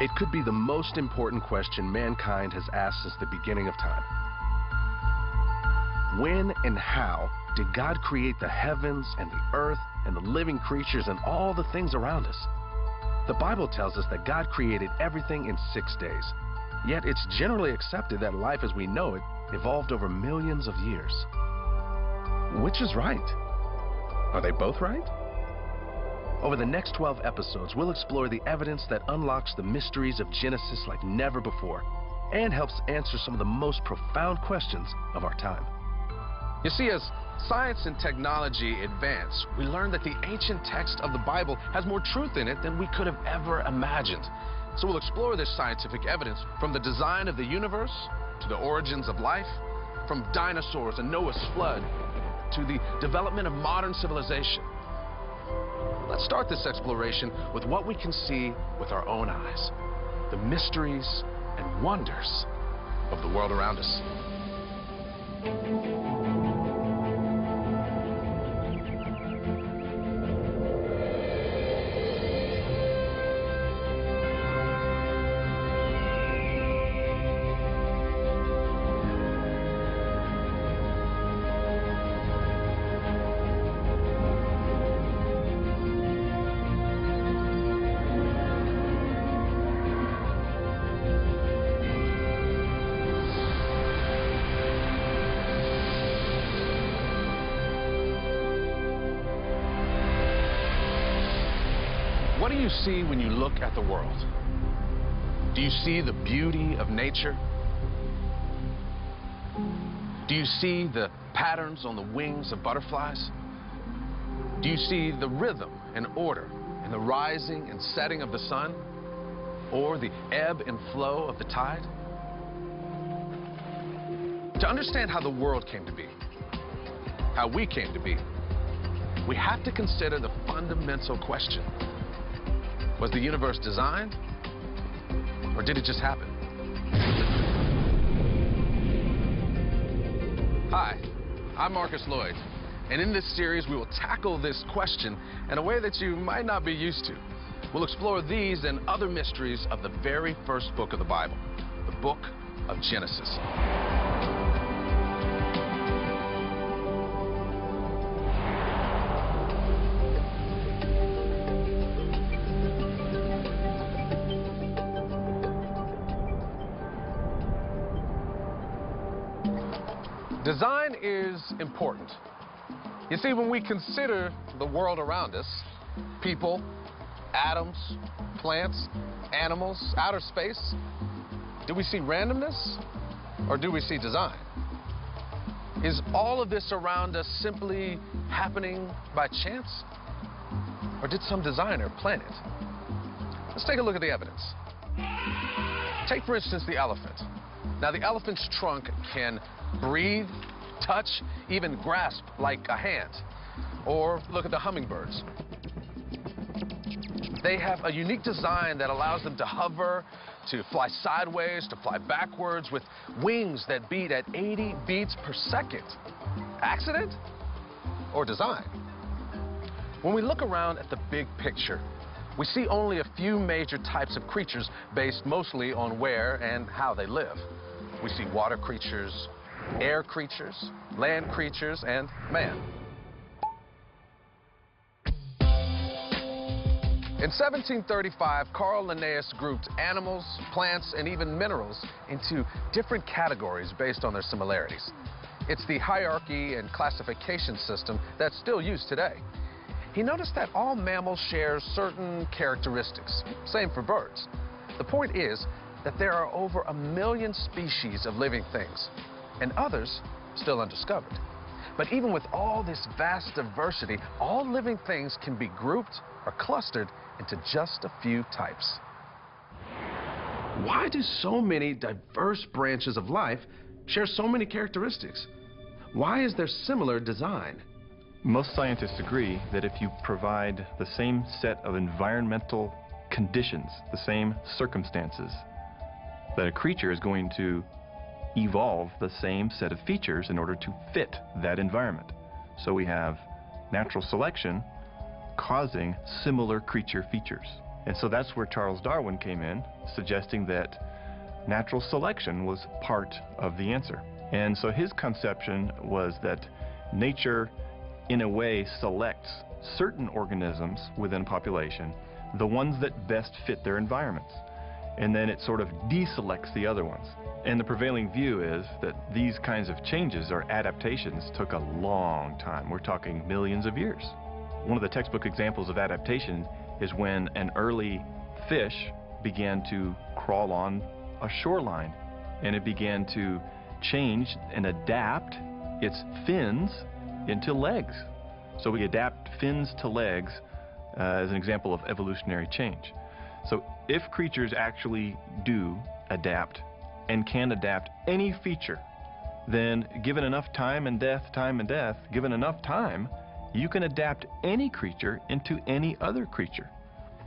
It could be the most important question mankind has asked since the beginning of time. When and how did God create the heavens and the earth and the living creatures and all the things around us? The Bible tells us that God created everything in 6 days. Yet it's generally accepted that life as we know it evolved over millions of years. Which is right? Are they both right? Over the next 12 episodes, we'll explore the evidence that unlocks the mysteries of Genesis like never before and helps answer some of the most profound questions of our time. You see, as science and technology advance, we learn that the ancient text of the Bible has more truth in it than we could have ever imagined. So we'll explore this scientific evidence from the design of the universe to the origins of life, from dinosaurs and Noah's flood to the development of modern civilization. Let's start this exploration with what we can see with our own eyes, the mysteries and wonders of the world around us. What do you see when you look at the world? Do you see the beauty of nature? Do you see the patterns on the wings of butterflies? Do you see the rhythm and order in the rising and setting of the sun? Or the ebb and flow of the tide? To understand how the world came to be, how we came to be, we have to consider the fundamental question. Was the universe designed, or did it just happen? Hi, I'm Marcus Lloyd, and in this series we will tackle this question in a way that you might not be used to. We'll explore these and other mysteries of the very first book of the Bible, the book of Genesis. Design is important. You see, when we consider the world around us, people, atoms, plants, animals, outer space, do we see randomness or do we see design? Is all of this around us simply happening by chance? Or did some designer plan it? Let's take a look at the evidence. Take, for instance, the elephant. Now, the elephant's trunk can breathe, touch, even grasp like a hand. Or look at the hummingbirds. They have a unique design that allows them to hover, to fly sideways, to fly backwards with wings that beat at 80 beats per second. Accident or design? When we look around at the big picture, we see only a few major types of creatures based mostly on where and how they live. We see water creatures, air creatures, land creatures, and man. In 1735, Carl Linnaeus grouped animals, plants, and even minerals into different categories based on their similarities. It's the hierarchy and classification system that's still used today. He noticed that all mammals share certain characteristics, same for birds. The point is that there are over 1 million species of living things, and others still undiscovered. But even with all this vast diversity, all living things can be grouped or clustered into just a few types. Why do so many diverse branches of life share so many characteristics? Why is there similar design? Most scientists agree that if you provide the same set of environmental conditions, the same circumstances, that a creature is going to evolve the same set of features in order to fit that environment. So we have natural selection causing similar creature features. And so that's where Charles Darwin came in, suggesting that natural selection was part of the answer. And so his conception was that nature, in a way, selects certain organisms within a population, the ones that best fit their environments. And then it sort of deselects the other ones. And the prevailing view is that these kinds of changes or adaptations took a long time. We're talking millions of years. One of the textbook examples of adaptation is when an early fish began to crawl on a shoreline, and it began to change and adapt its fins into legs. So we adapt fins to legs as an example of evolutionary change. So if creatures actually do adapt and can adapt any feature, then given enough time and death, given enough time, you can adapt any creature into any other creature.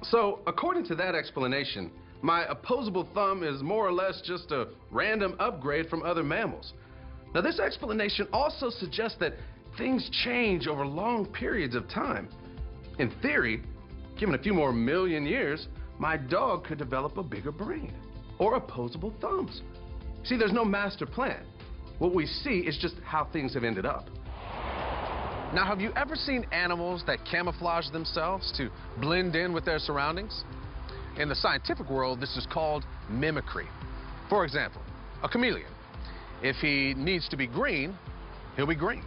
So, according to that explanation, my opposable thumb is more or less just a random upgrade from other mammals. Now, this explanation also suggests that things change over long periods of time. In theory, given a few more million years, my dog could develop a bigger brain or opposable thumbs. See, there's no master plan. What we see is just how things have ended up. Now, have you ever seen animals that camouflage themselves to blend in with their surroundings? In the scientific world, this is called mimicry. For example, a chameleon. If he needs to be green, he'll be green,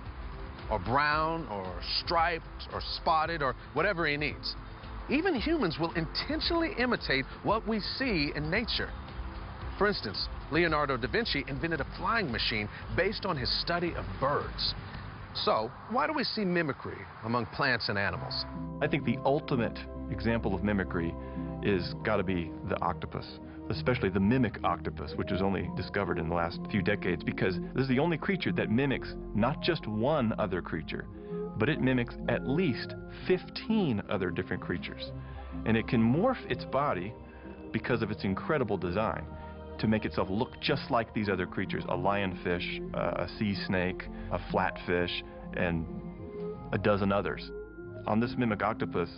or brown, or striped, or spotted, or whatever he needs. Even humans will intentionally imitate what we see in nature. For instance, Leonardo da Vinci invented a flying machine based on his study of birds. So, why do we see mimicry among plants and animals? I think the ultimate example of mimicry is got to be the octopus, especially the mimic octopus, which was only discovered in the last few decades, because this is the only creature that mimics not just one other creature, but it mimics at least 15 other different creatures. And it can morph its body because of its incredible design to make itself look just like these other creatures, a lionfish, a sea snake, a flatfish, and a dozen others. On this mimic octopus,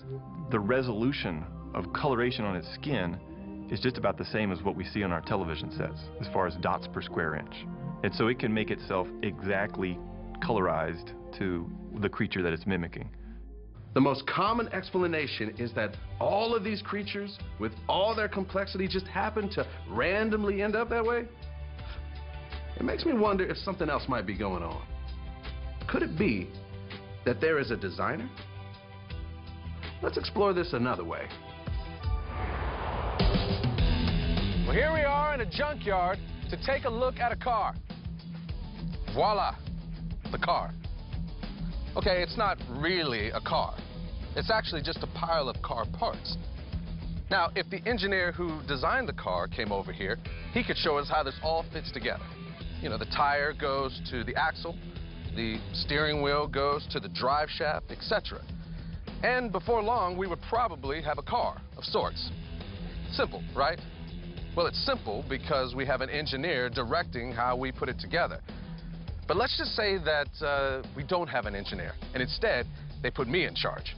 the resolution of coloration on its skin is just about the same as what we see on our television sets, as far as dots per square inch. And so it can make itself exactly colorized to the creature that it's mimicking. The most common explanation is that all of these creatures, with all their complexity, just happen to randomly end up that way. It makes me wonder if something else might be going on. Could it be that there is a designer? Let's explore this another way. Well, here we are in a junkyard to take a look at a car. Voila, the car. Okay, it's not really a car. It's actually just a pile of car parts. Now, if the engineer who designed the car came over here, he could show us how this all fits together. You know, the tire goes to the axle, the steering wheel goes to the drive shaft, etc. And before long, we would probably have a car of sorts. Simple, right? Well, it's simple because we have an engineer directing how we put it together. But let's just say that we don't have an engineer, and instead, they put me in charge.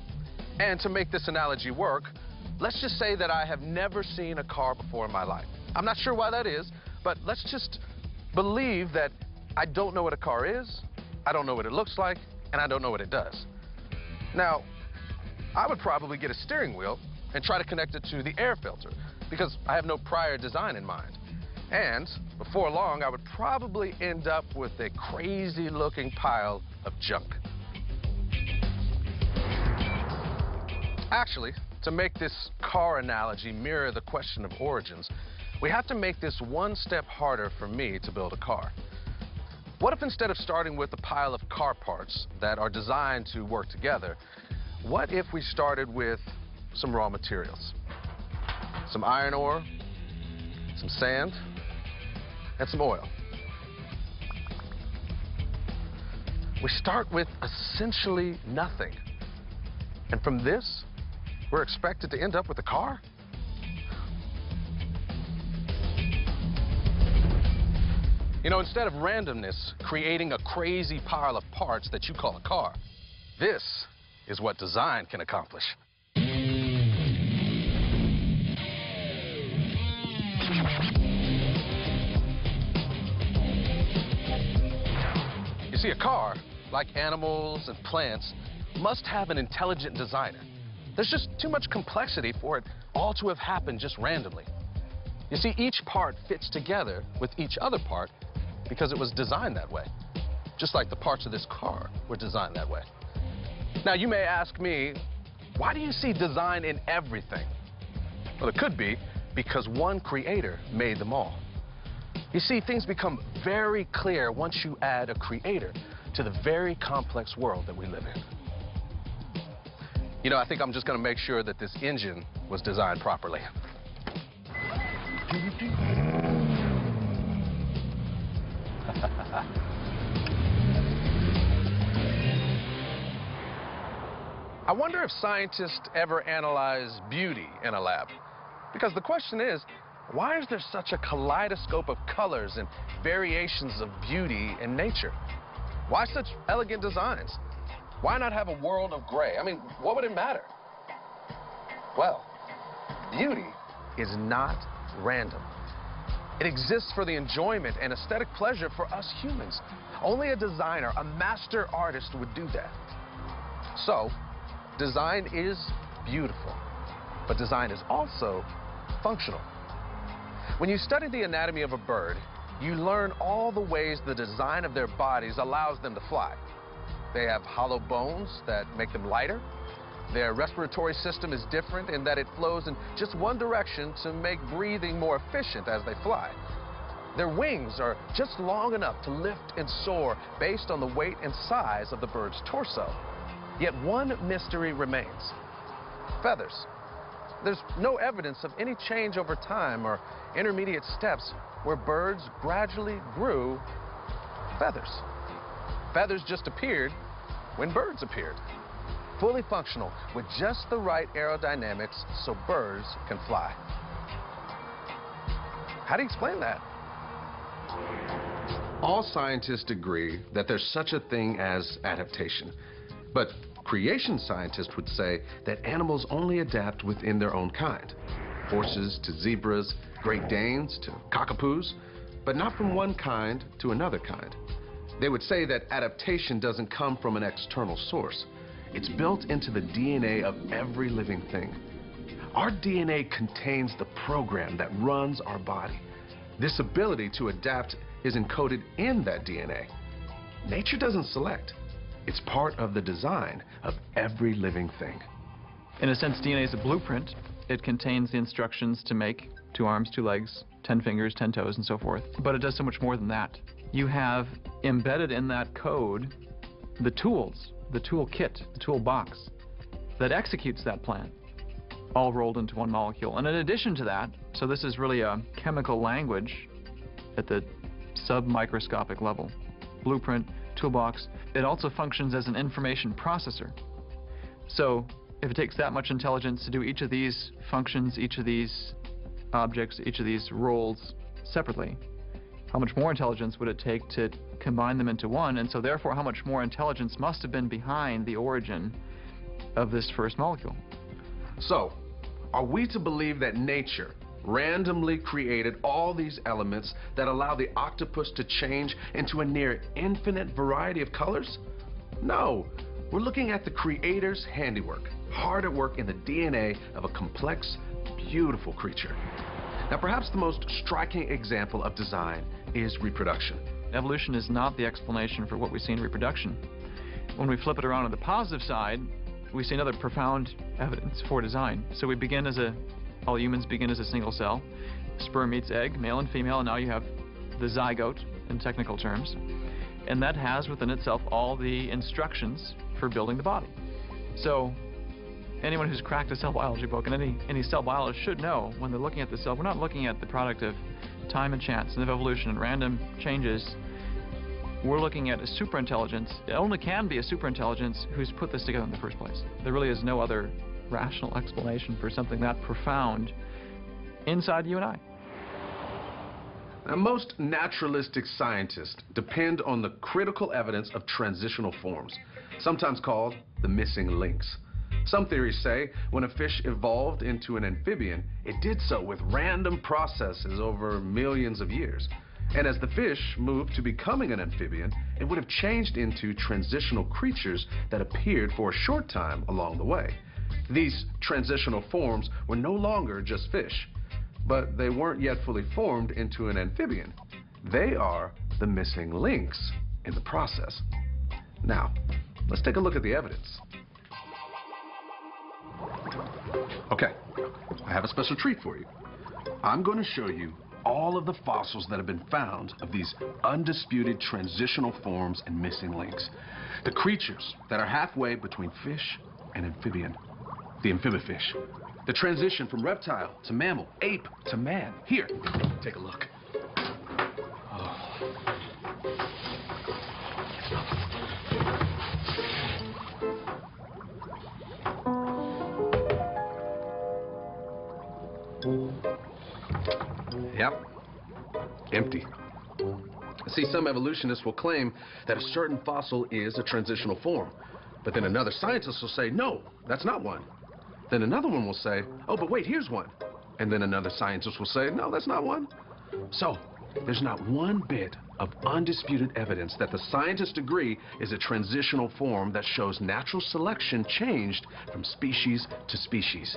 And to make this analogy work, let's just say that I have never seen a car before in my life. I'm not sure why that is, but let's just believe that I don't know what a car is, I don't know what it looks like, and I don't know what it does. Now, I would probably get a steering wheel and try to connect it to the air filter, because I have no prior design in mind. And before long, I would probably end up with a crazy-looking pile of junk. Actually, to make this car analogy mirror the question of origins, we have to make this one step harder for me to build a car. What if instead of starting with a pile of car parts that are designed to work together, what if we started with some raw materials? Some iron ore, some sand, and some oil. We start with essentially nothing. And from this, we're expected to end up with a car? You know, instead of randomness creating a crazy pile of parts that you call a car, this is what design can accomplish. see, a car, like animals and plants, must have an intelligent designer. There's just too much complexity for it all to have happened just randomly. You see, each part fits together with each other part because it was designed that way, just like the parts of this car were designed that way. Now, you may ask me, why do you see design in everything? Well, it could be because one creator made them all. You see, things become very clear once you add a creator to the very complex world that we live in. You know, I think I'm just going to make sure that this engine was designed properly. I wonder if scientists ever analyze beauty in a lab. Because the question is, why is there such a kaleidoscope of colors and variations of beauty in nature? Why such elegant designs? Why not have a world of gray? I mean, what would it matter? Well, beauty is not random. It exists for the enjoyment and aesthetic pleasure for us humans. Only a designer, a master artist would do that. So, design is beautiful, but design is also functional. When you study the anatomy of a bird, you learn all the ways the design of their bodies allows them to fly. They have hollow bones that make them lighter. Their respiratory system is different in that it flows in just one direction to make breathing more efficient as they fly. Their wings are just long enough to lift and soar based on the weight and size of the bird's torso. Yet one mystery remains: feathers. There's no evidence of any change over time or intermediate steps where birds gradually grew feathers. Feathers just appeared when birds appeared, fully functional with just the right aerodynamics so birds can fly. How do you explain that? All scientists agree that there's such a thing as adaptation, but creation scientists would say that animals only adapt within their own kind. Horses to zebras, Great Danes to cockapoos, but not from one kind to another kind. They would say that adaptation doesn't come from an external source. It's built into the DNA of every living thing. Our DNA contains the program that runs our body. This ability to adapt is encoded in that DNA. Nature doesn't select. It's part of the design of every living thing. In a sense, DNA is a blueprint. It contains the instructions to make 2 arms, 2 legs, 10 fingers, 10 toes, and so forth. But it does so much more than that. You have embedded in that code the tools, the toolkit, the toolbox that executes that plan, all rolled into one molecule. And in addition to that, so this is really a chemical language at the submicroscopic level. Blueprint, toolbox. It also functions as an information processor. So if it takes that much intelligence to do each of these functions, each of these objects, each of these roles separately, how much more intelligence would it take to combine them into one? And so therefore, how much more intelligence must have been behind the origin of this first molecule? So, are we to believe that nature randomly created all these elements that allow the octopus to change into a near infinite variety of colors? No, we're looking at the creator's handiwork, hard at work in the DNA of a complex, beautiful creature. Now, perhaps the most striking example of design is reproduction. Evolution is not the explanation for what we see in reproduction. When we flip it around on the positive side, we see another profound evidence for design. So we begin as all humans begin as a single cell. Sperm meets egg, male and female, and now you have the zygote in technical terms. And that has within itself all the instructions for building the body. So anyone who's cracked a cell biology book, and any cell biologist should know, when they're looking at the cell, we're not looking at the product of time and chance and of evolution and random changes. We're looking at a superintelligence. It only can be a superintelligence who's put this together in the first place. There really is no other rational explanation for something that profound inside you and I. Now, most naturalistic scientists depend on the critical evidence of transitional forms, sometimes called the missing links. Some theories say when a fish evolved into an amphibian, it did so with random processes over millions of years. And as the fish moved to becoming an amphibian, it would have changed into transitional creatures that appeared for a short time along the way. These transitional forms were no longer just fish, but they weren't yet fully formed into an amphibian. They are the missing links in the process. Now, let's take a look at the evidence. Okay, I have a special treat for you. I'm going to show you all of the fossils that have been found of these undisputed transitional forms and missing links. The creatures that are halfway between fish and amphibian. The amphibifish. The transition from reptile to mammal, ape to man. Here, take a look. Yep, empty. See, some evolutionists will claim that a certain fossil is a transitional form, but then another scientist will say, no, that's not one. Then another one will say, oh, but wait, here's one. And then another scientist will say, no, that's not one. So, there's not one bit of undisputed evidence that the scientists agree is a transitional form that shows natural selection changed from species to species.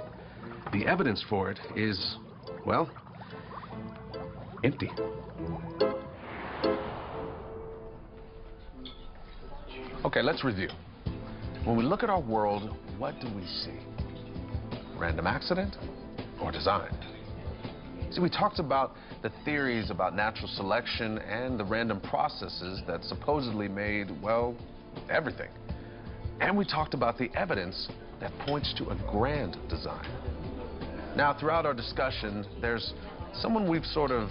The evidence for it is, well, empty. Okay, let's review. When we look at our world, what do we see? Random accident or design? See, we talked about the theories about natural selection and the random processes that supposedly made, well, everything. And we talked about the evidence that points to a grand design. Now, throughout our discussion, there's someone we've sort of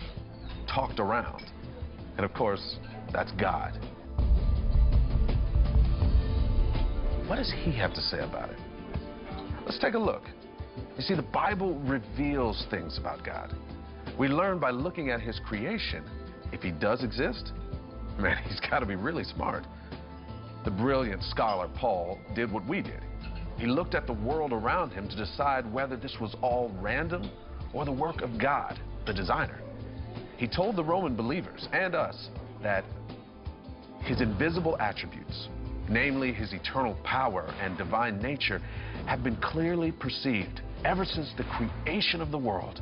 talked around. And of course, that's God. What does he have to say about it? Let's take a look. You see, the Bible reveals things about God. We learn by looking at his creation. If he does exist, man, he's got to be really smart. The brilliant scholar Paul did what we did. He looked at the world around him to decide whether this was all random or the work of God, the designer. He told the Roman believers and us that his invisible attributes, namely his eternal power and divine nature, have been clearly perceived ever since the creation of the world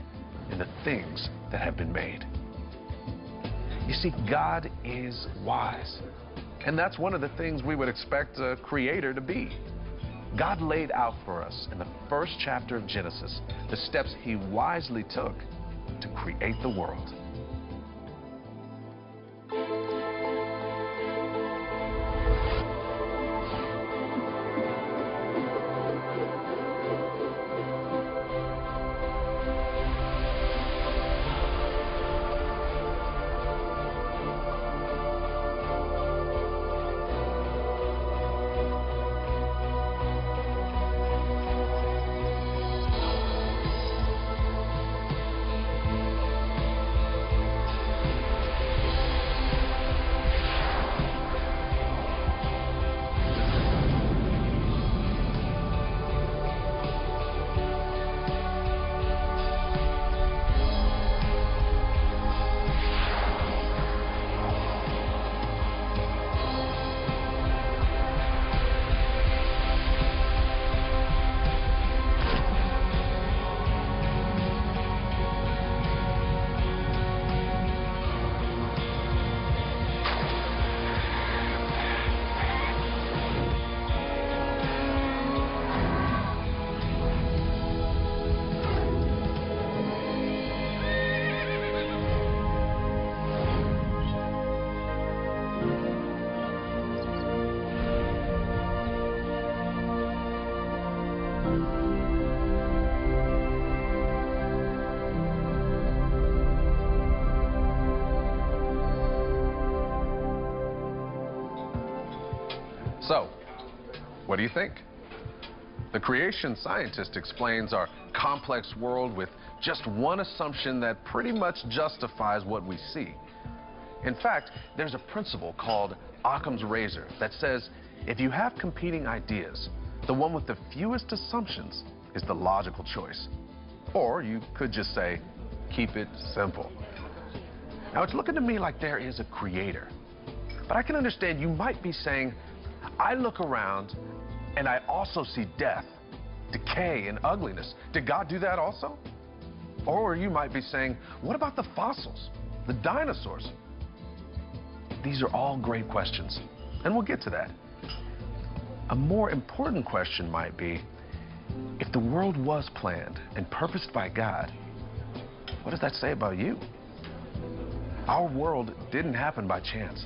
in the things that have been made. You see, God is wise, and that's one of the things we would expect a creator to be. God laid out for us in the first chapter of Genesis the steps he wisely took to create the world. So, what do you think? The creation scientist explains our complex world with just one assumption that pretty much justifies what we see. In fact, there's a principle called Occam's razor that says if you have competing ideas, the one with the fewest assumptions is the logical choice. Or you could just say, keep it simple. Now, it's looking to me like there is a creator. But I can understand you might be saying, I look around and I also see death, decay, and ugliness. Did God do that also? Or you might be saying, what about the fossils, the dinosaurs? These are all great questions, and we'll get to that. A more important question might be, if the world was planned and purposed by God, what does that say about you? Our world didn't happen by chance.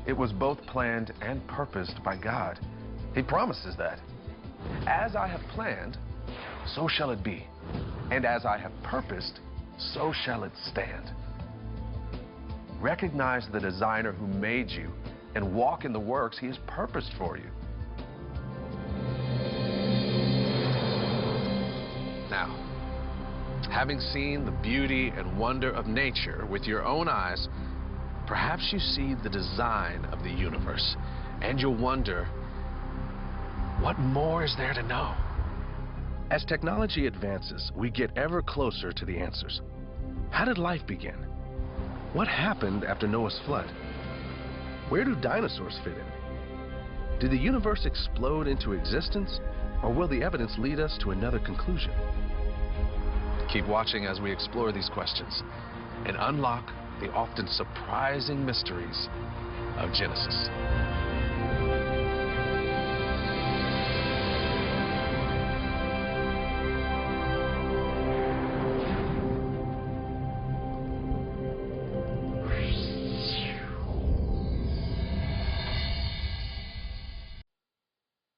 It was both planned and purposed by God. He promises that. As I have planned, so shall it be. And as I have purposed, so shall it stand. Recognize the designer who made you and walk in the works he has purposed for you. Now, having seen the beauty and wonder of nature with your own eyes, perhaps you see the design of the universe, and you'll wonder, what more is there to know? As technology advances, we get ever closer to the answers. How did life begin? What happened after Noah's flood? Where do dinosaurs fit in? Did the universe explode into existence, or will the evidence lead us to another conclusion? Keep watching as we explore these questions and unlock the often surprising mysteries of Genesis.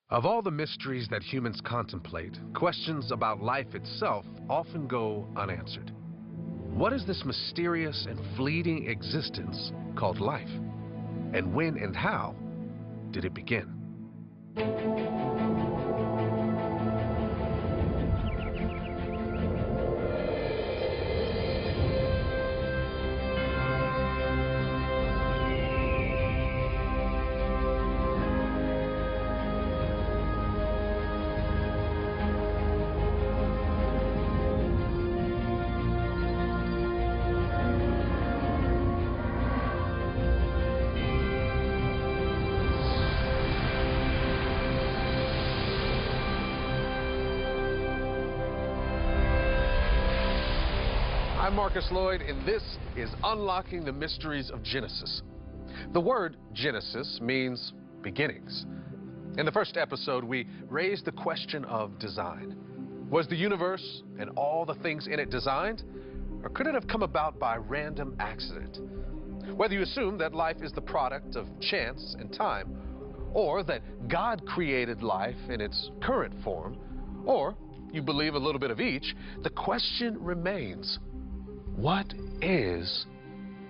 Of all the mysteries that humans contemplate, questions about life itself often go unanswered. What is this mysterious and fleeting existence called life? And when and how did it begin? I'm Marcus Lloyd, and this is Unlocking the Mysteries of Genesis. The word Genesis means beginnings. In the first episode, we raised the question of design. Was the universe and all the things in it designed, or could it have come about by random accident? Whether you assume that life is the product of chance and time, or that God created life in its current form, or you believe a little bit of each, the question remains, what is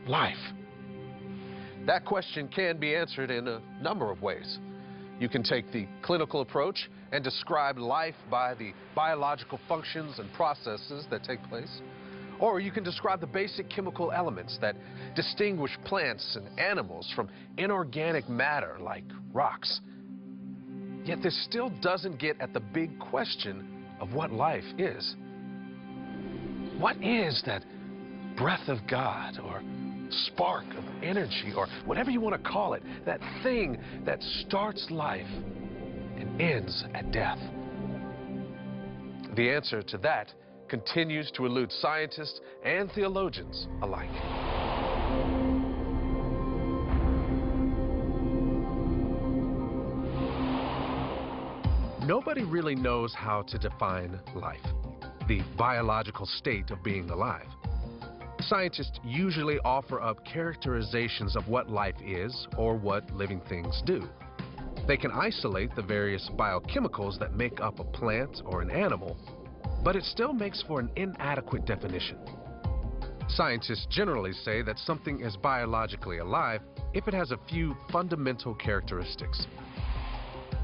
life? That question can be answered in a number of ways. You can take the clinical approach and describe life by the biological functions and processes that take place. Or you can describe the basic chemical elements that distinguish plants and animals from inorganic matter like rocks. Yet this still doesn't get at the big question of what life is. What is that breath of God, or spark of energy, or whatever you want to call it, that thing that starts life and ends at death? The answer to that continues to elude scientists and theologians alike. Nobody really knows how to define life, the biological state of being alive. Scientists usually offer up characterizations of what life is or what living things do. They can isolate the various biochemicals that make up a plant or an animal, but it still makes for an inadequate definition. Scientists generally say that something is biologically alive if it has a few fundamental characteristics.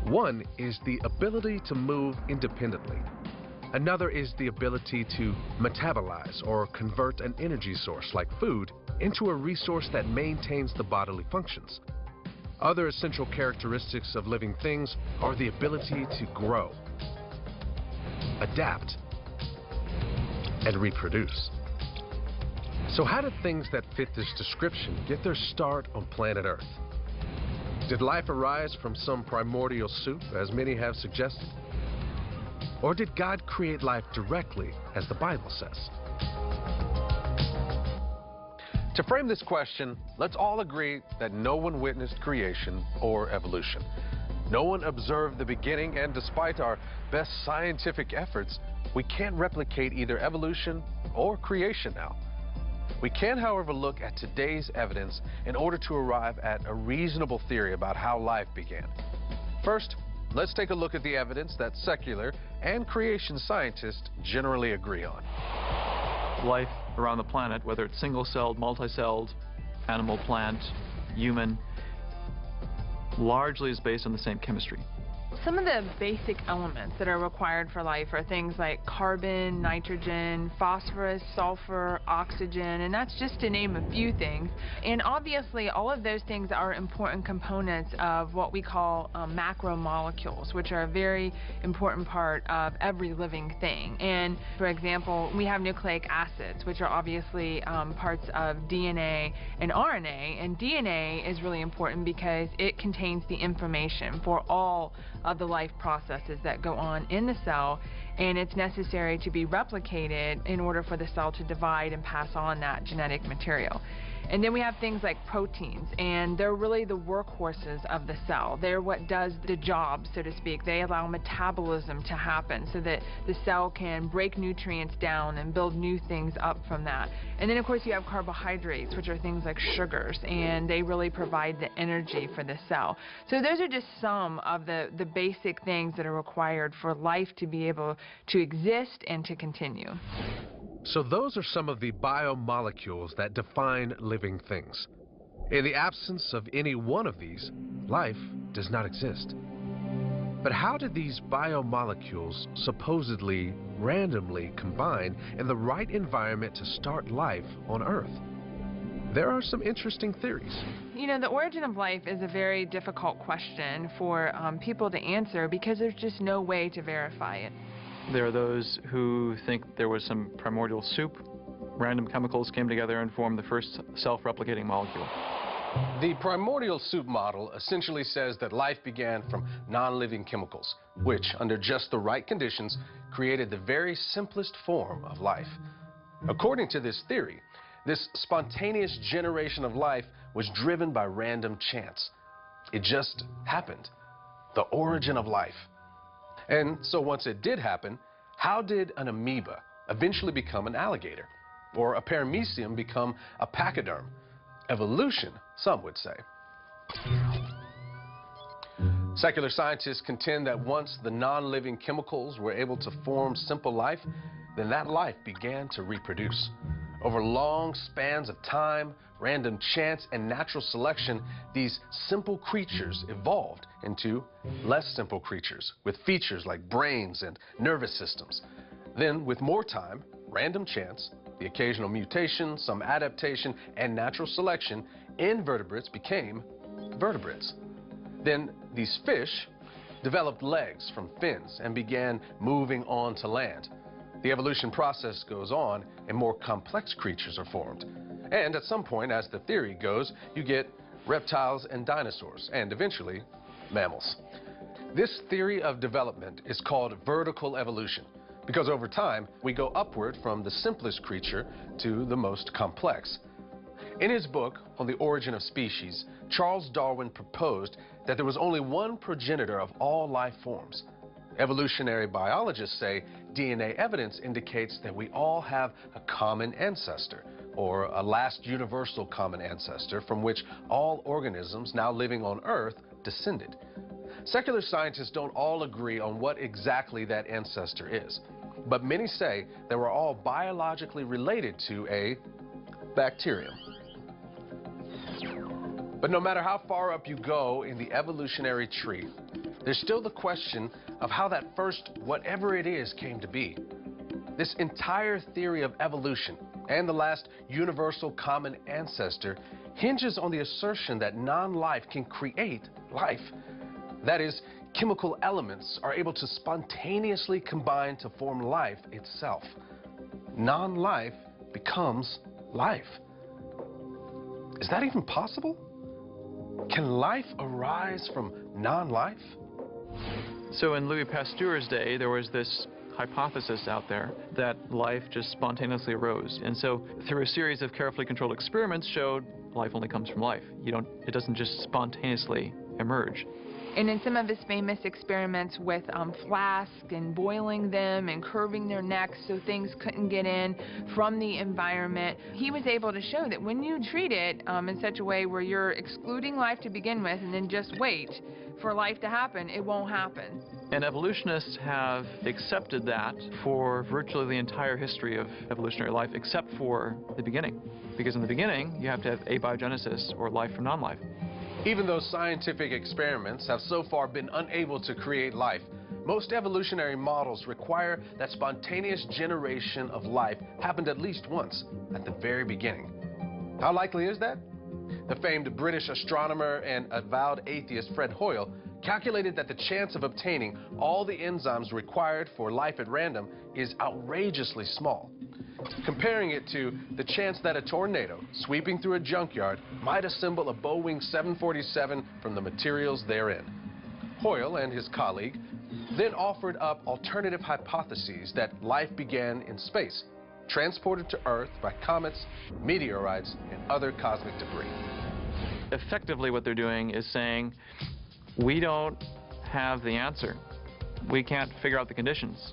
One is the ability to move independently. Another is the ability to metabolize or convert an energy source like food into a resource that maintains the bodily functions. Other essential characteristics of living things are the ability to grow, adapt, and reproduce. So how did things that fit this description get their start on planet Earth? Did life arise from some primordial soup, as many have suggested? Or did God create life directly, as the Bible says? To frame this question, let's all agree that no one witnessed creation or evolution. No one observed the beginning, and despite our best scientific efforts, we can't replicate either evolution or creation now. We can, however, look at today's evidence in order to arrive at a reasonable theory about how life began. First, let's take a look at the evidence that secular and creation scientists generally agree on. Life around the planet, whether it's single-celled, multi-celled, animal, plant, human, largely is based on the same chemistry. Some of the basic elements that are required for life are things like carbon, nitrogen, phosphorus, sulfur, oxygen, and that's just to name a few things. And obviously, all of those things are important components of what we call macromolecules, which are a very important part of every living thing. And for example, we have nucleic acids, which are obviously parts of DNA and RNA. And DNA is really important because it contains the information for all of the life processes that go on in the cell, and it's necessary to be replicated in order for the cell to divide and pass on that genetic material. And then we have things like proteins, and they're really the workhorses of the cell. They're what does the job, so to speak. They allow metabolism to happen so that the cell can break nutrients down and build new things up from that. And then, of course, you have carbohydrates, which are things like sugars, and they really provide the energy for the cell. So those are just some of the basic things that are required for life to be able to exist and to continue. So those are some of the biomolecules that define living things. In the absence of any one of these, life does not exist. But how did these biomolecules supposedly randomly combine in the right environment to start life on Earth? There are some interesting theories. You know, the origin of life is a very difficult question for people to answer because there's just no way to verify it. There are those who think there was some primordial soup. Random chemicals came together and formed the first self-replicating molecule. The primordial soup model essentially says that life began from non-living chemicals, which, under just the right conditions, created the very simplest form of life. According to this theory, this spontaneous generation of life was driven by random chance. It just happened. The origin of life. And so once it did happen, how did an amoeba eventually become an alligator? Or a paramecium become a pachyderm? Evolution, some would say. Secular scientists contend that once the non-living chemicals were able to form simple life, then that life began to reproduce. Over long spans of time, random chance, and natural selection, these simple creatures evolved into less simple creatures with features like brains and nervous systems. Then, with more time, random chance, the occasional mutation, some adaptation, and natural selection, invertebrates became vertebrates. Then these fish developed legs from fins and began moving on to land. The evolution process goes on and more complex creatures are formed. And at some point, as the theory goes, you get reptiles and dinosaurs, and eventually, mammals. This theory of development is called vertical evolution, because over time, we go upward from the simplest creature to the most complex. In his book on the origin of species, Charles Darwin proposed that there was only one progenitor of all life forms. Evolutionary biologists say DNA evidence indicates that we all have a common ancestor, or a last universal common ancestor from which all organisms now living on Earth descended. Secular scientists don't all agree on what exactly that ancestor is, but many say that we're all biologically related to a bacterium. But no matter how far up you go in the evolutionary tree, there's still the question of how that first whatever it is came to be. This entire theory of evolution and the last universal common ancestor hinges on the assertion that non-life can create life. That is, chemical elements are able to spontaneously combine to form life itself. Non-life becomes life. Is that even possible? Can life arise from non-life? So in Louis Pasteur's day, there was this hypothesis out there that life just spontaneously arose. And so through a series of carefully controlled experiments showed life only comes from life. It doesn't just spontaneously emerge. And in some of his famous experiments with flasks and boiling them and curving their necks so things couldn't get in from the environment, he was able to show that when you treat it in such a way where you're excluding life to begin with and then just wait for life to happen, it won't happen. And evolutionists have accepted that for virtually the entire history of evolutionary life, except for the beginning. Because in the beginning, you have to have abiogenesis, or life from non-life. Even though scientific experiments have so far been unable to create life, most evolutionary models require that spontaneous generation of life happened at least once, at the very beginning. How likely is that? The famed British astronomer and avowed atheist Fred Hoyle calculated that the chance of obtaining all the enzymes required for life at random is outrageously small. Comparing it to the chance that a tornado sweeping through a junkyard might assemble a Boeing 747 from the materials therein. Hoyle and his colleague then offered up alternative hypotheses that life began in space, transported to Earth by comets, meteorites, and other cosmic debris. Effectively, what they're doing is saying, we don't have the answer. We can't figure out the conditions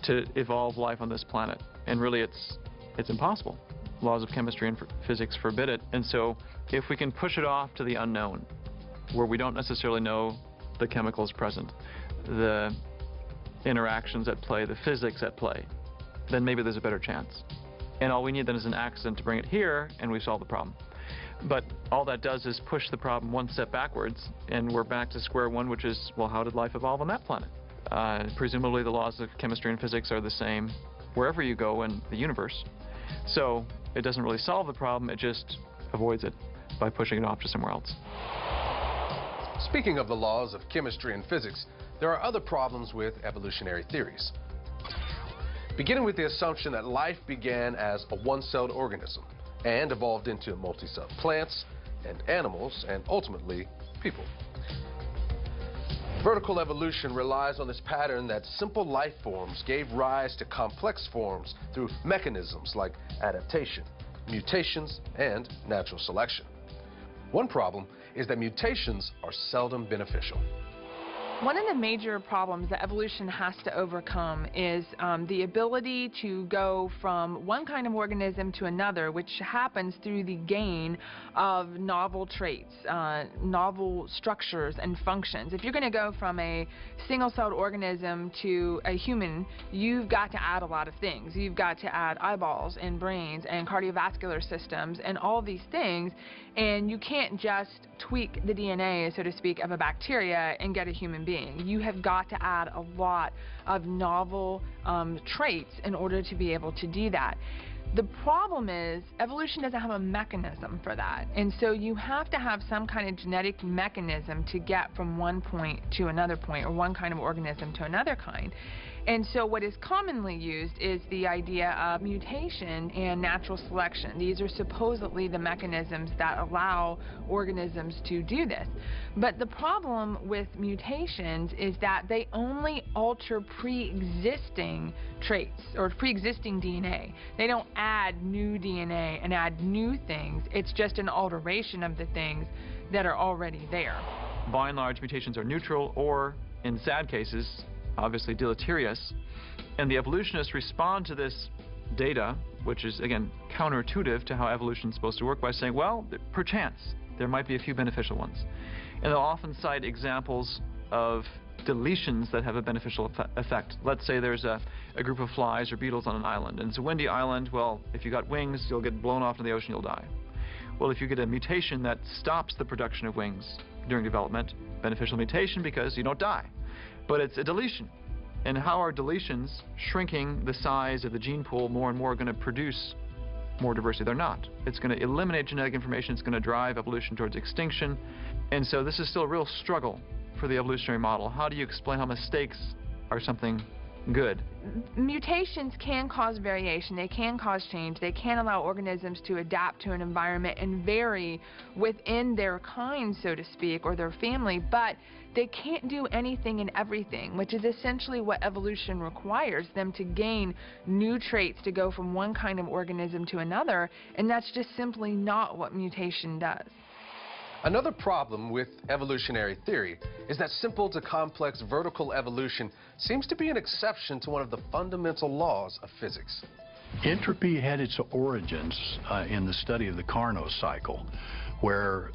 to evolve life on this planet. And really, it's impossible. Laws of chemistry and physics forbid it. And so if we can push it off to the unknown, where we don't necessarily know the chemicals present, the interactions at play, the physics at play, then maybe there's a better chance. And all we need then is an accident to bring it here, and we solve the problem. But all that does is push the problem one step backwards, and we're back to square one, which is, well, how did life evolve on that planet? Presumably the laws of chemistry and physics are the same wherever you go in the universe. So it doesn't really solve the problem, it just avoids it by pushing it off to somewhere else. Speaking of the laws of chemistry and physics, there are other problems with evolutionary theories. Beginning with the assumption that life began as a one-celled organism and evolved into multi-celled plants and animals and ultimately people. Vertical evolution relies on this pattern that simple life forms gave rise to complex forms through mechanisms like adaptation, mutations, and natural selection. One problem is that mutations are seldom beneficial. One of the major problems that evolution has to overcome is the ability to go from one kind of organism to another, which happens through the gain of novel traits, novel structures and functions. If you're going to go from a single-celled organism to a human, you've got to add a lot of things. You've got to add eyeballs and brains and cardiovascular systems and all these things, and you can't just tweak the DNA, so to speak, of a bacteria and get a human being. You have got to add a lot of novel traits in order to be able to do that. The problem is evolution doesn't have a mechanism for that, and so you have to have some kind of genetic mechanism to get from one point to another point, or one kind of organism to another kind. And so what is commonly used is the idea of mutation and natural selection. These are supposedly the mechanisms that allow organisms to do this. But the problem with mutations is that they only alter pre-existing traits or pre-existing DNA. They don't add new DNA and add new things. It's just an alteration of the things that are already there. By and large, mutations are neutral or, in sad cases, obviously deleterious, and the evolutionists respond to this data, which is again counterintuitive to how evolution is supposed to work, by saying, well, perchance there might be a few beneficial ones. And they'll often cite examples of deletions that have a beneficial effect. Let's say there's a group of flies or beetles on an island, and it's a windy island. Well, if you got wings, you'll get blown off into the ocean, you'll die. Well, if you get a mutation that stops the production of wings during development, beneficial mutation because you don't die. But it's a deletion. And how are deletions shrinking the size of the gene pool more and more going to produce more diversity? They're not. It's going to eliminate genetic information. It's going to drive evolution towards extinction. And so this is still a real struggle for the evolutionary model. How do you explain how mistakes are something good. Mutations can cause variation, they can cause change, they can allow organisms to adapt to an environment and vary within their kind, so to speak, or their family, but they can't do anything and everything, which is essentially what evolution requires them to gain new traits to go from one kind of organism to another, and that's just simply not what mutation does. Another problem with evolutionary theory is that simple to complex vertical evolution seems to be an exception to one of the fundamental laws of physics. Entropy had its origins in the study of the Carnot cycle, where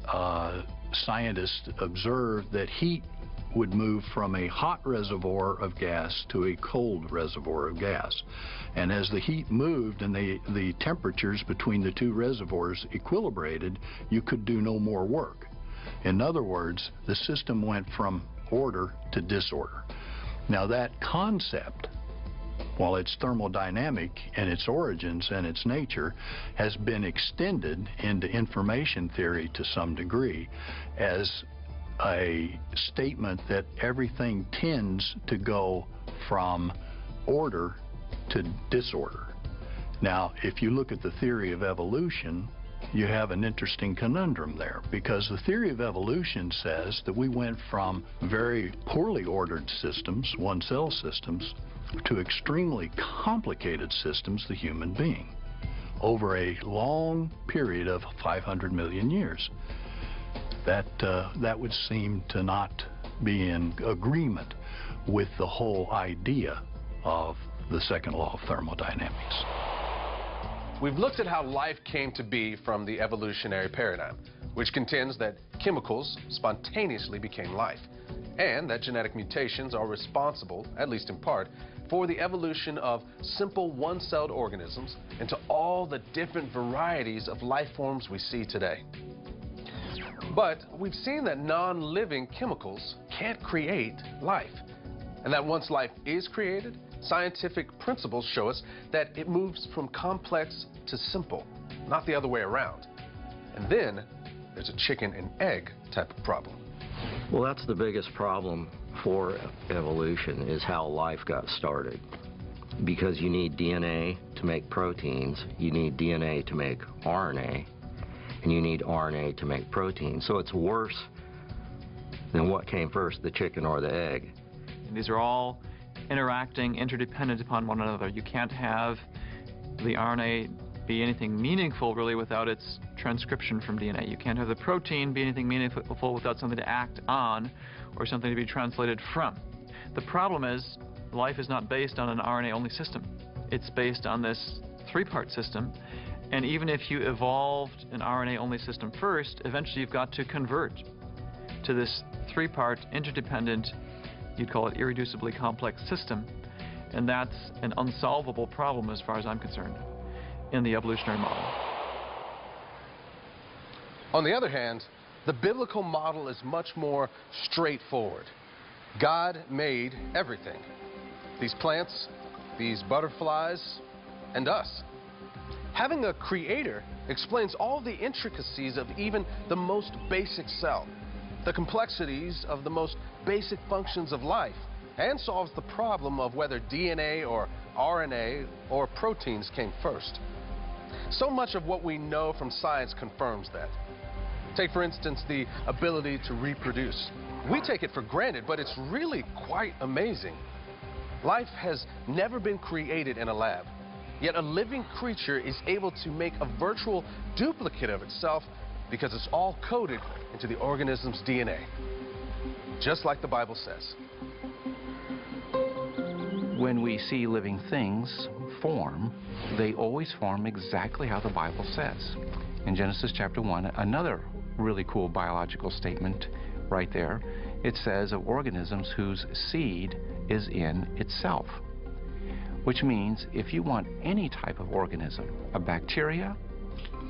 scientists observed that heat would move from a hot reservoir of gas to a cold reservoir of gas. And as the heat moved and the temperatures between the two reservoirs equilibrated, you could do no more work. In other words, the system went from order to disorder. Now that concept, while it's thermodynamic in its origins and its nature, has been extended into information theory to some degree as a statement that everything tends to go from order to disorder. Now, if you look at the theory of evolution, you have an interesting conundrum there, because the theory of evolution says that we went from very poorly ordered systems, one-cell systems, to extremely complicated systems, the human being, over a long period of 500 million years. That would seem to not be in agreement with the whole idea of the second law of thermodynamics. We've looked at how life came to be from the evolutionary paradigm, which contends that chemicals spontaneously became life, and that genetic mutations are responsible, at least in part, for the evolution of simple one-celled organisms into all the different varieties of life forms we see today. But we've seen that non-living chemicals can't create life, and that once life is created, scientific principles show us that it moves from complex to simple, not the other way around. And then there's a chicken and egg type of problem. Well, that's the biggest problem for evolution, is how life got started. Because you need DNA to make proteins, you need DNA to make RNA, and you need RNA to make protein. So it's worse than what came first, the chicken or the egg. And these are all interacting, interdependent upon one another. You can't have the RNA be anything meaningful really without its transcription from DNA. You can't have the protein be anything meaningful without something to act on or something to be translated from. The problem is life is not based on an RNA-only system. It's based on this three-part system, and even if you evolved an RNA-only system first, eventually you've got to convert to this three-part interdependent, you'd call it irreducibly complex system, and that's an unsolvable problem as far as I'm concerned in the evolutionary model. On the other hand, the biblical model is much more straightforward. God made everything. These plants, these butterflies, and us. Having a creator explains all the intricacies of even the most basic cell, the complexities of the most basic functions of life, and solves the problem of whether DNA or RNA or proteins came first. So much of what we know from science confirms that. Take, for instance, the ability to reproduce. We take it for granted, but it's really quite amazing. Life has never been created in a lab, yet a living creature is able to make a virtual duplicate of itself because it's all coded into the organism's DNA, just like the Bible says. When we see living things form, they always form exactly how the Bible says. In Genesis chapter 1, another really cool biological statement right there. It says of organisms whose seed is in itself, which means if you want any type of organism, a bacteria,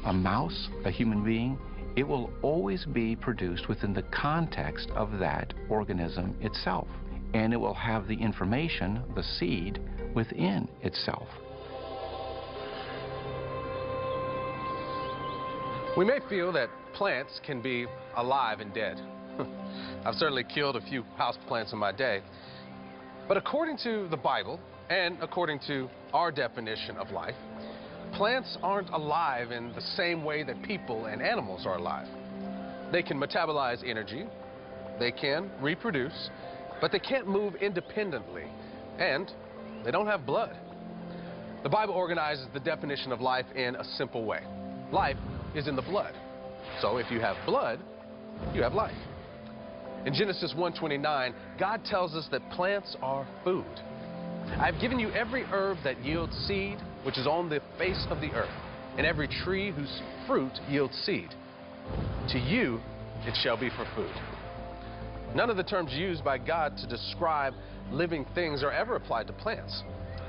a mouse, a human being, it will always be produced within the context of that organism itself. And it will have the information, the seed, within itself. We may feel that plants can be alive and dead. I've certainly killed a few houseplants in my day. But according to the Bible, and according to our definition of life, plants aren't alive in the same way that people and animals are alive. They can metabolize energy, they can reproduce, but they can't move independently, and they don't have blood. The Bible organizes the definition of life in a simple way. Life is in the blood. So if you have blood, you have life. In Genesis 1:29, God tells us that plants are food. I've given you every herb that yields seed, which is on the face of the earth, and every tree whose fruit yields seed. To you, it shall be for food. None of the terms used by God to describe living things are ever applied to plants.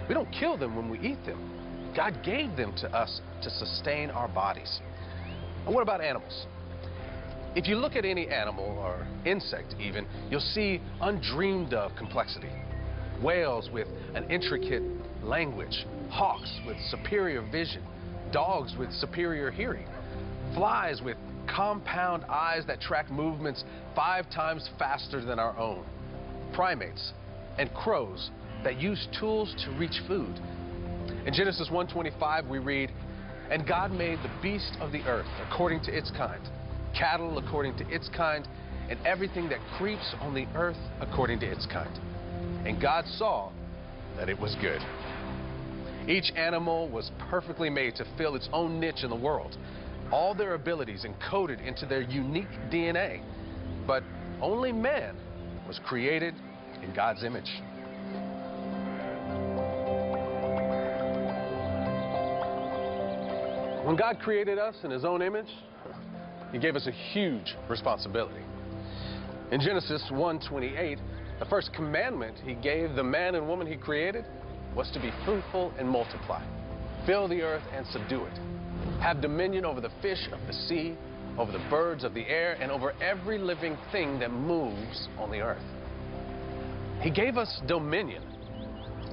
We don't kill them when we eat them. God gave them to us to sustain our bodies. And what about animals? If you look at any animal or insect even, you'll see undreamed of complexity. Whales with an intricate language, hawks with superior vision, dogs with superior hearing, flies with compound eyes that track movements 5 times faster than our own, primates and crows that use tools to reach food. In Genesis 1:25 we read, "And God made the beast of the earth according to its kind, cattle according to its kind, and everything that creeps on the earth according to its kind. And God saw that it was good." Each animal was perfectly made to fill its own niche in the world, all their abilities encoded into their unique DNA. But only man was created in God's image. When God created us in His own image, He gave us a huge responsibility. In Genesis 1:28, the first commandment He gave the man and woman He created was to be fruitful and multiply, fill the earth and subdue it, have dominion over the fish of the sea, over the birds of the air, and over every living thing that moves on the earth. He gave us dominion,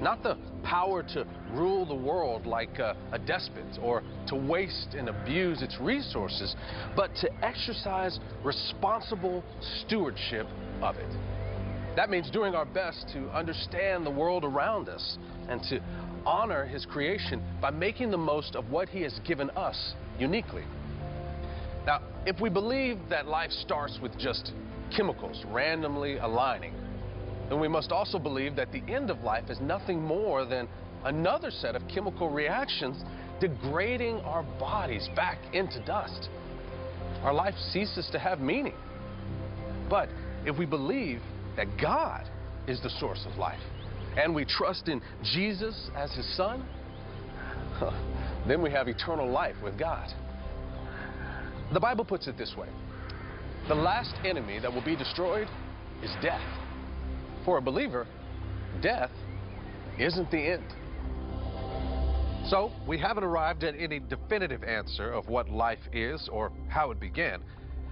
not the power to rule the world like a despot or to waste and abuse its resources, but to exercise responsible stewardship of it. That means doing our best to understand the world around us and to honor His creation by making the most of what He has given us uniquely. Now, if we believe that life starts with just chemicals randomly aligning, then we must also believe that the end of life is nothing more than another set of chemical reactions degrading our bodies back into dust. Our life ceases to have meaning. But if we believe that God is the source of life, and we trust in Jesus as His Son, then we have eternal life with God. The Bible puts it this way: the last enemy that will be destroyed is death. For a believer, death isn't the end. So, we haven't arrived at any definitive answer of what life is or how it began,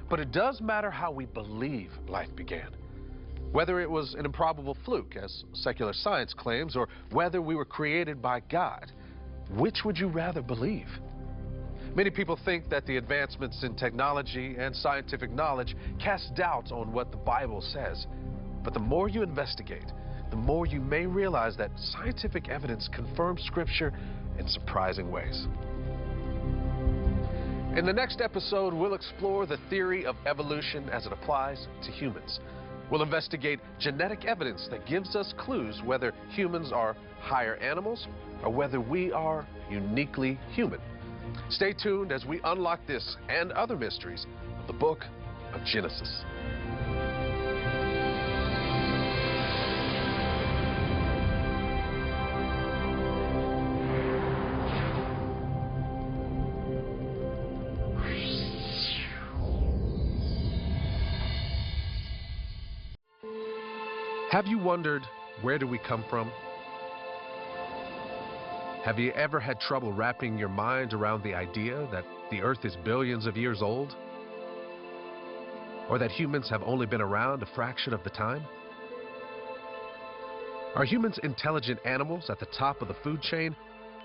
but it does matter how we believe life began. Whether it was an improbable fluke, as secular science claims, or whether we were created by God, which would you rather believe? Many people think that the advancements in technology and scientific knowledge cast doubt on what the Bible says. But the more you investigate, the more you may realize that scientific evidence confirms Scripture in surprising ways. In the next episode, we'll explore the theory of evolution as it applies to humans. We'll investigate genetic evidence that gives us clues whether humans are higher animals or whether we are uniquely human. Stay tuned as we unlock this and other mysteries of the book of Genesis. Have you wondered, where do we come from? Have you ever had trouble wrapping your mind around the idea that the Earth is billions of years old? Or that humans have only been around a fraction of the time? Are humans intelligent animals at the top of the food chain,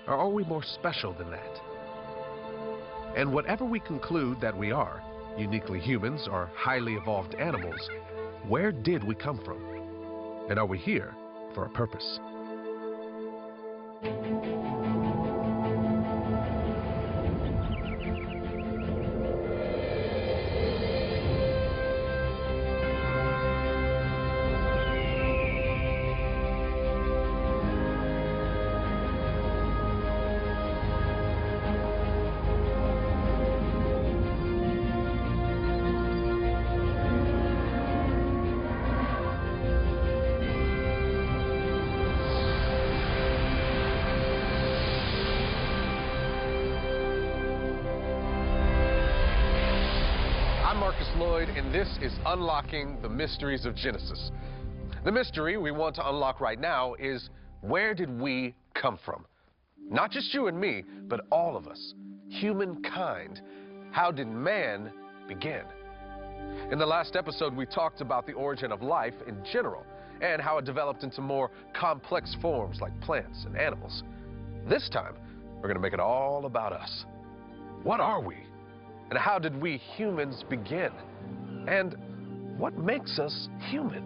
or are we more special than that? And whatever we conclude that we are, uniquely humans or highly evolved animals, where did we come from? And are we here for a purpose. Lloyd, and this is Unlocking the Mysteries of Genesis. The mystery we want to unlock right now is, where did we come from? Not just you and me, but all of us, humankind. How did man begin? In the last episode, we talked about the origin of life in general and how it developed into more complex forms like plants and animals. This time, we're going to make it all about us. What are we? And how did we humans begin? And what makes us human?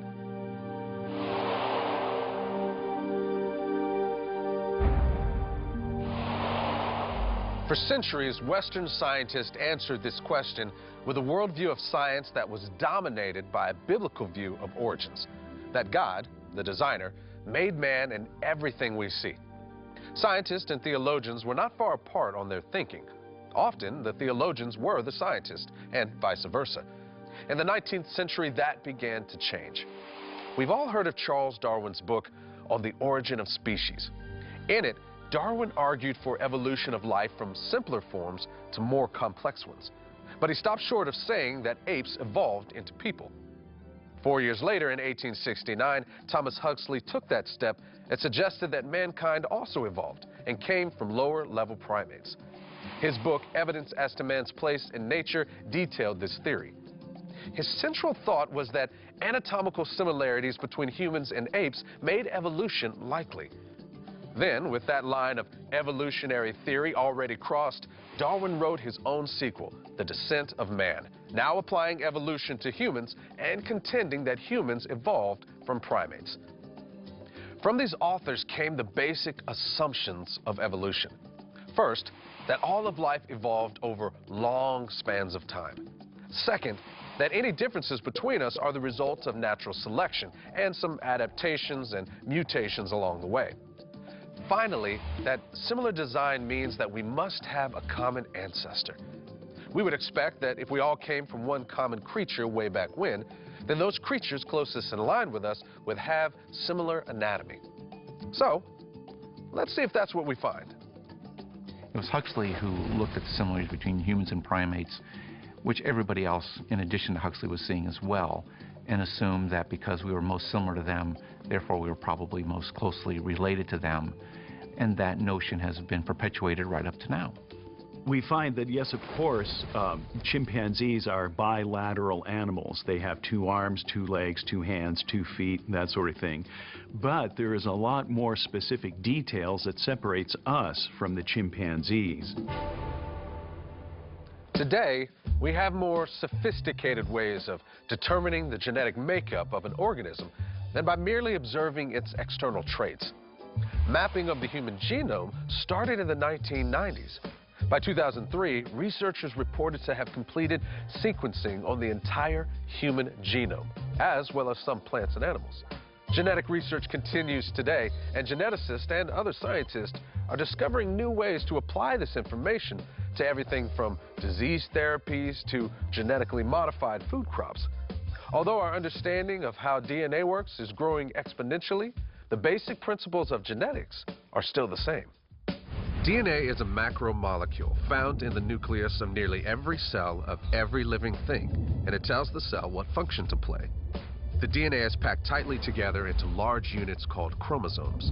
For centuries, Western scientists answered this question with a worldview of science that was dominated by a biblical view of origins, that God, the designer, made man and everything we see. Scientists and theologians were not far apart on their thinking. Often, the theologians were the scientists, and vice versa. In the 19th century, that began to change. We've all heard of Charles Darwin's book On the Origin of Species. In it, Darwin argued for evolution of life from simpler forms to more complex ones. But he stopped short of saying that apes evolved into people. 4 years later, in 1869, Thomas Huxley took that step and suggested that mankind also evolved and came from lower-level primates. His book, Evidence as to Man's Place in Nature, detailed this theory. His central thought was that anatomical similarities between humans and apes made evolution likely. Then, with that line of evolutionary theory already crossed, Darwin wrote his own sequel, The Descent of Man, now applying evolution to humans and contending that humans evolved from primates. From these authors came the basic assumptions of evolution. First, that all of life evolved over long spans of time. Second, that any differences between us are the results of natural selection and some adaptations and mutations along the way. Finally, that similar design means that we must have a common ancestor. We would expect that if we all came from one common creature way back when, then those creatures closest in line with us would have similar anatomy. So, let's see if that's what we find. It was Huxley who looked at the similarities between humans and primates, which everybody else, in addition to Huxley, was seeing as well, and assumed that because we were most similar to them, therefore we were probably most closely related to them. And that notion has been perpetuated right up to now. We find that, yes, of course, chimpanzees are bilateral animals. They have 2 arms, 2 legs, 2 hands, 2 feet, that sort of thing. But there is a lot more specific details that separates us from the chimpanzees. Today, we have more sophisticated ways of determining the genetic makeup of an organism than by merely observing its external traits. Mapping of the human genome started in the 1990s. By 2003, researchers reported to have completed sequencing on the entire human genome, as well as some plants and animals. Genetic research continues today, and geneticists and other scientists are discovering new ways to apply this information to everything from disease therapies to genetically modified food crops. Although our understanding of how DNA works is growing exponentially, the basic principles of genetics are still the same. DNA is a macromolecule found in the nucleus of nearly every cell of every living thing, and it tells the cell what function to play. The DNA is packed tightly together into large units called chromosomes.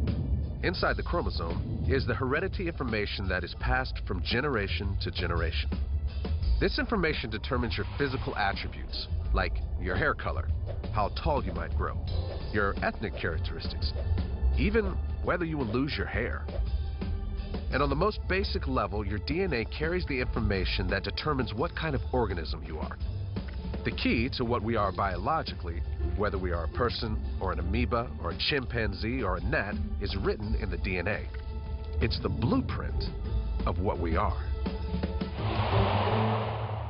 Inside the chromosome is the heredity information that is passed from generation to generation. This information determines your physical attributes, like your hair color, how tall you might grow, your ethnic characteristics, even whether you will lose your hair. And on the most basic level, your DNA carries the information that determines what kind of organism you are. The key to what we are biologically, whether we are a person or an amoeba or a chimpanzee or a gnat, is written in the DNA. It's the blueprint of what we are.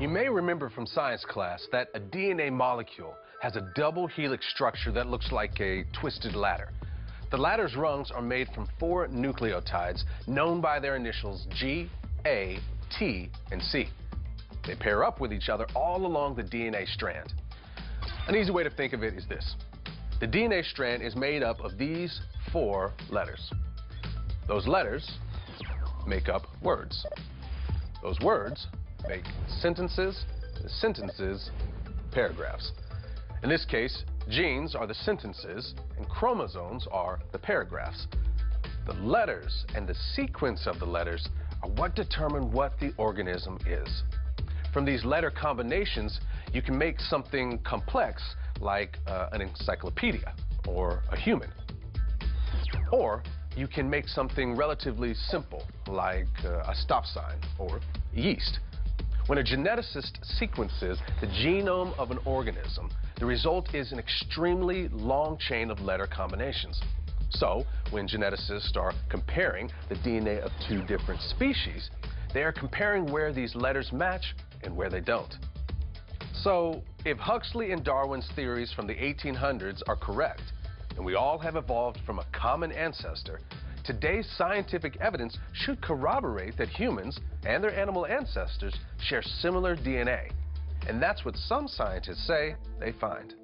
You may remember from science class that a DNA molecule has a double helix structure that looks like a twisted ladder. The ladder's rungs are made from 4 nucleotides known by their initials G, A, T, and C. They pair up with each other all along the DNA strand. An easy way to think of it is this. The DNA strand is made up of these 4 letters. Those letters make up words. Those words make sentences, the sentences, paragraphs. In this case, genes are the sentences and chromosomes are the paragraphs. The letters and the sequence of the letters are what determine what the organism is. From these letter combinations, you can make something complex like an encyclopedia or a human. Or you can make something relatively simple like a stop sign or yeast. When a geneticist sequences the genome of an organism, the result is an extremely long chain of letter combinations. So, when geneticists are comparing the DNA of 2 different species, they are comparing where these letters match and where they don't. So, if Huxley and Darwin's theories from the 1800s are correct, and we all have evolved from a common ancestor, today's scientific evidence should corroborate that humans and their animal ancestors share similar DNA. And that's what some scientists say they find.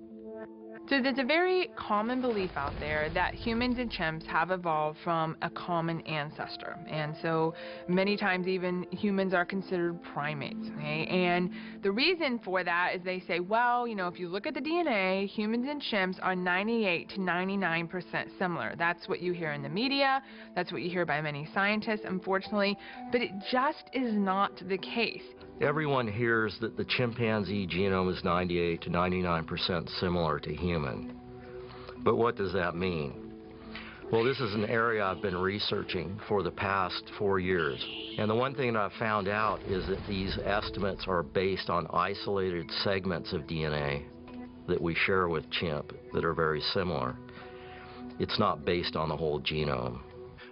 So there's a very common belief out there that humans and chimps have evolved from a common ancestor. And so many times even humans are considered primates. Okay? And the reason for that is they say, well, you know, if you look at the DNA, humans and chimps are 98 to 99% similar. That's what you hear in the media. That's what you hear by many scientists, unfortunately. But it just is not the case. Everyone hears that the chimpanzee genome is 98 to 99% similar to human. But what does that mean? Well, this is an area I've been researching for the past 4 years. And the one thing that I've found out is that these estimates are based on isolated segments of DNA that we share with chimp that are very similar. It's not based on the whole genome.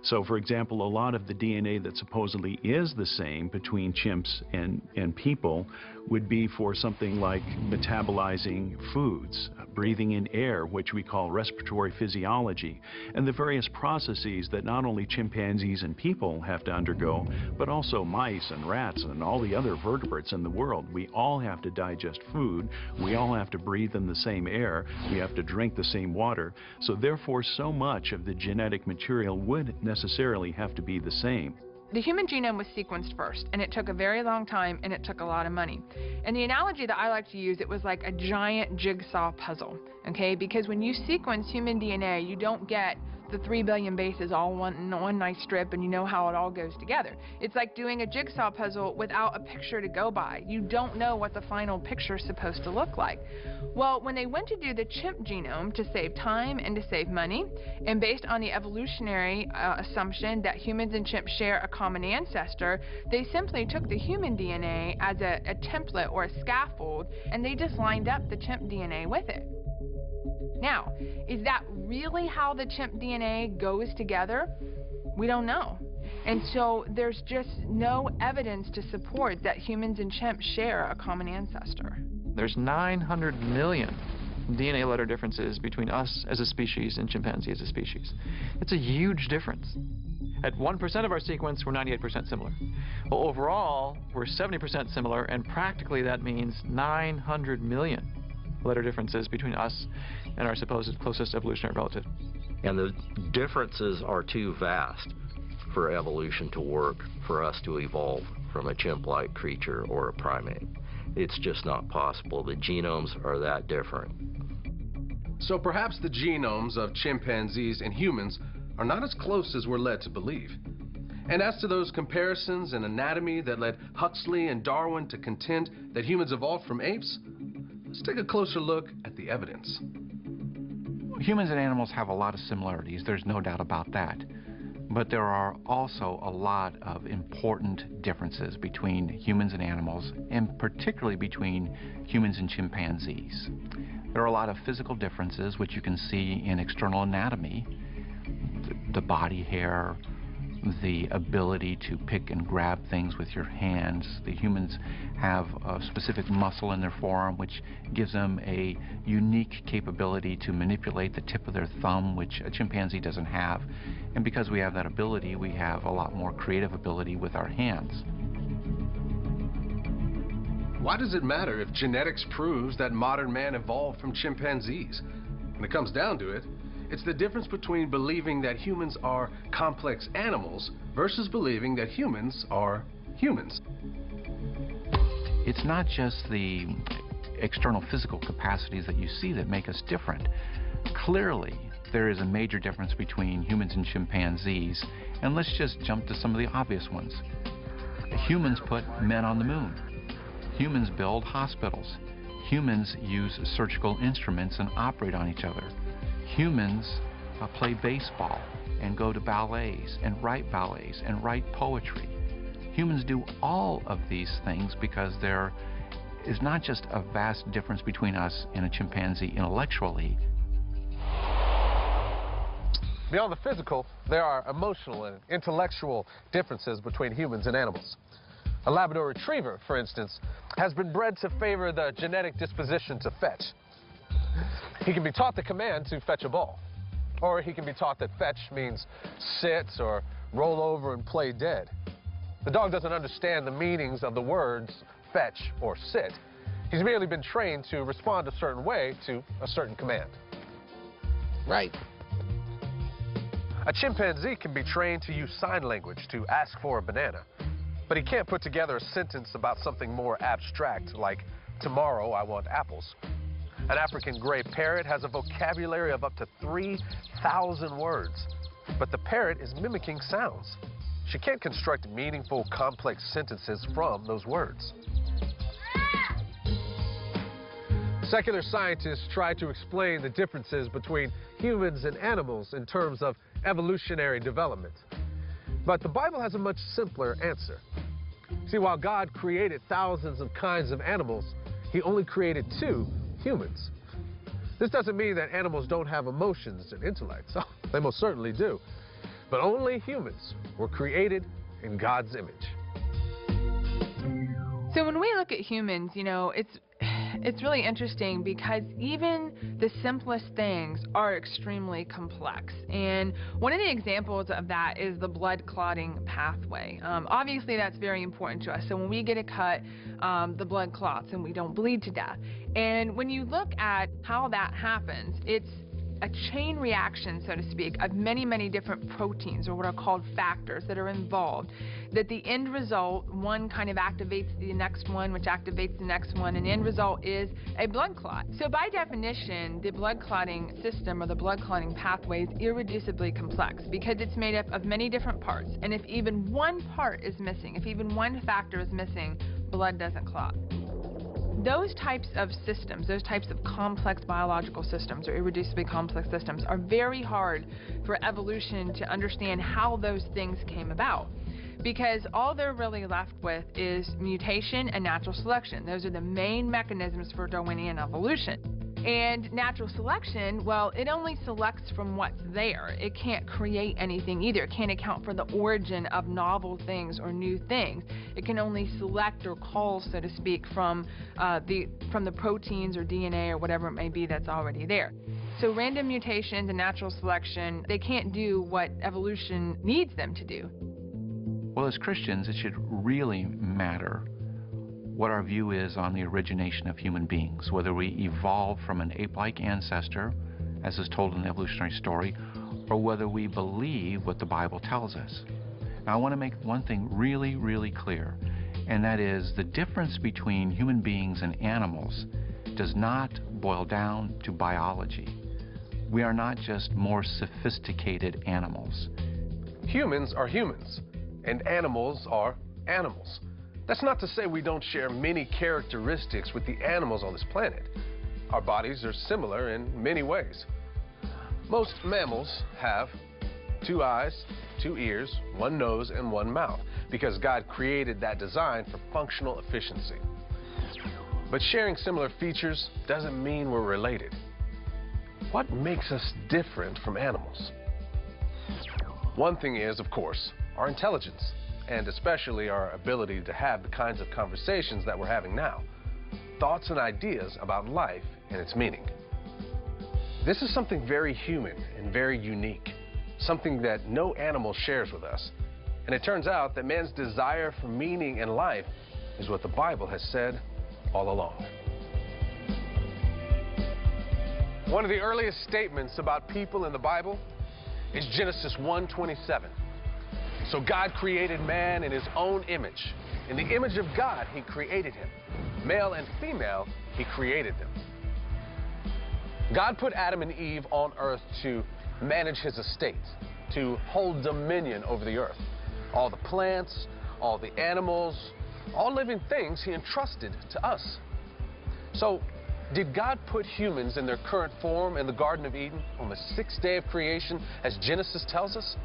So, for example, a lot of the DNA that supposedly is the same between chimps and people would be for something like metabolizing foods, breathing in air, which we call respiratory physiology, and the various processes that not only chimpanzees and people have to undergo, but also mice and rats and all the other vertebrates in the world. We all have to digest food. We all have to breathe in the same air. We have to drink the same water. So therefore, so much of the genetic material would necessarily have to be the same. The human genome was sequenced first, and it took a very long time, and it took a lot of money. And the analogy that I like to use, it was like a giant jigsaw puzzle, okay? Because when you sequence human DNA, you don't get the 3 billion bases all in one nice strip and you know how it all goes together. It's like doing a jigsaw puzzle without a picture to go by. You don't know what the final picture is supposed to look like. Well, when they went to do the chimp genome to save time and to save money, and based on the evolutionary assumption that humans and chimps share a common ancestor, they simply took the human DNA as a template or a scaffold, and they just lined up the chimp DNA with it. Now, is that really how the chimp DNA goes together? We don't know. And so there's just no evidence to support that humans and chimps share a common ancestor. There's 900 million DNA letter differences between us as a species and chimpanzee as a species. It's a huge difference. At 1% of our sequence, we're 98% similar. Well, overall, we're 70% similar, and practically that means 900 million letter differences between us and our supposed closest evolutionary relative. And the differences are too vast for evolution to work, for us to evolve from a chimp-like creature or a primate. It's just not possible. The genomes are that different. So perhaps the genomes of chimpanzees and humans are not as close as we're led to believe. And as to those comparisons in anatomy that led Huxley and Darwin to contend that humans evolved from apes, let's take a closer look at the evidence. Humans and animals have a lot of similarities, there's no doubt about that. But there are also a lot of important differences between humans and animals, and particularly between humans and chimpanzees. There are a lot of physical differences which you can see in external anatomy, the body hair, the ability to pick and grab things with your hands. The humans have a specific muscle in their forearm which gives them a unique capability to manipulate the tip of their thumb, which a chimpanzee doesn't have. And because we have that ability, we have a lot more creative ability with our hands. Why does it matter if genetics proves that modern man evolved from chimpanzees? When it comes down to it, it's the difference between believing that humans are complex animals versus believing that humans are humans. It's not just the external physical capacities that you see that make us different. Clearly, there is a major difference between humans and chimpanzees, and let's just jump to some of the obvious ones. Humans put men on the moon. Humans build hospitals. Humans use surgical instruments and operate on each other. Humans play baseball and go to ballets and write poetry. Humans do all of these things because there is not just a vast difference between us and a chimpanzee intellectually. Beyond the physical, there are emotional and intellectual differences between humans and animals. A Labrador Retriever, for instance, has been bred to favor the genetic disposition to fetch. He can be taught the command to fetch a ball, or he can be taught that fetch means sit or roll over and play dead. The dog doesn't understand the meanings of the words fetch or sit. He's merely been trained to respond a certain way to a certain command. Right. A chimpanzee can be trained to use sign language to ask for a banana, but he can't put together a sentence about something more abstract like, tomorrow I want apples. An African gray parrot has a vocabulary of up to 3,000 words, but the parrot is mimicking sounds. She can't construct meaningful, complex sentences from those words. Secular scientists try to explain the differences between humans and animals in terms of evolutionary development. But the Bible has a much simpler answer. See, while God created thousands of kinds of animals, He only created 2 humans. This doesn't mean that animals don't have emotions and intellects. They most certainly do. But only humans were created in God's image. So when we look at humans, you know, it's really interesting because even the simplest things are extremely complex. And one of the examples of that is the blood clotting pathway. Obviously, that's very important to us. So when we get a cut, the blood clots and we don't bleed to death. And when you look at how that happens, it's a chain reaction, so to speak, of many, many different proteins, or what are called factors, that are involved, that the end result, one kind of activates the next one, which activates the next one, and the end result is a blood clot. So by definition, the blood clotting system, or the blood clotting pathway, is irreducibly complex because it's made up of many different parts. And if even one part is missing, if even one factor is missing, blood doesn't clot. Those types of systems, those types of complex biological systems, or irreducibly complex systems, are very hard for evolution to understand how those things came about. Because all they're really left with is mutation and natural selection. Those are the main mechanisms for Darwinian evolution. And natural selection, well, it only selects from what's there. It can't create anything either. It can't account for the origin of novel things or new things. It can only select or cull, so to speak, from the proteins or DNA or whatever it may be that's already there. So random mutations and natural selection, they can't do what evolution needs them to do. Well, as Christians, it should really matter what our view is on the origination of human beings, whether we evolved from an ape-like ancestor, as is told in the evolutionary story, or whether we believe what the Bible tells us. Now, I want to make one thing really, really clear, and that is the difference between human beings and animals does not boil down to biology. We are not just more sophisticated animals. Humans are humans, and animals are animals. That's not to say we don't share many characteristics with the animals on this planet. Our bodies are similar in many ways. Most mammals have 2 eyes, 2 ears, 1 nose, and 1 mouth, because God created that design for functional efficiency. But sharing similar features doesn't mean we're related. What makes us different from animals? One thing is, of course, our intelligence, and especially our ability to have the kinds of conversations that we're having now. Thoughts and ideas about life and its meaning. This is something very human and very unique, something that no animal shares with us. And it turns out that man's desire for meaning in life is what the Bible has said all along. One of the earliest statements about people in the Bible is Genesis 1:27. So God created man in his own image. In the image of God, he created him. Male and female, he created them. God put Adam and Eve on earth to manage his estate, to hold dominion over the earth. All the plants, all the animals, all living things he entrusted to us. So, did God put humans in their current form in the Garden of Eden on the 6th day of creation, as Genesis tells us?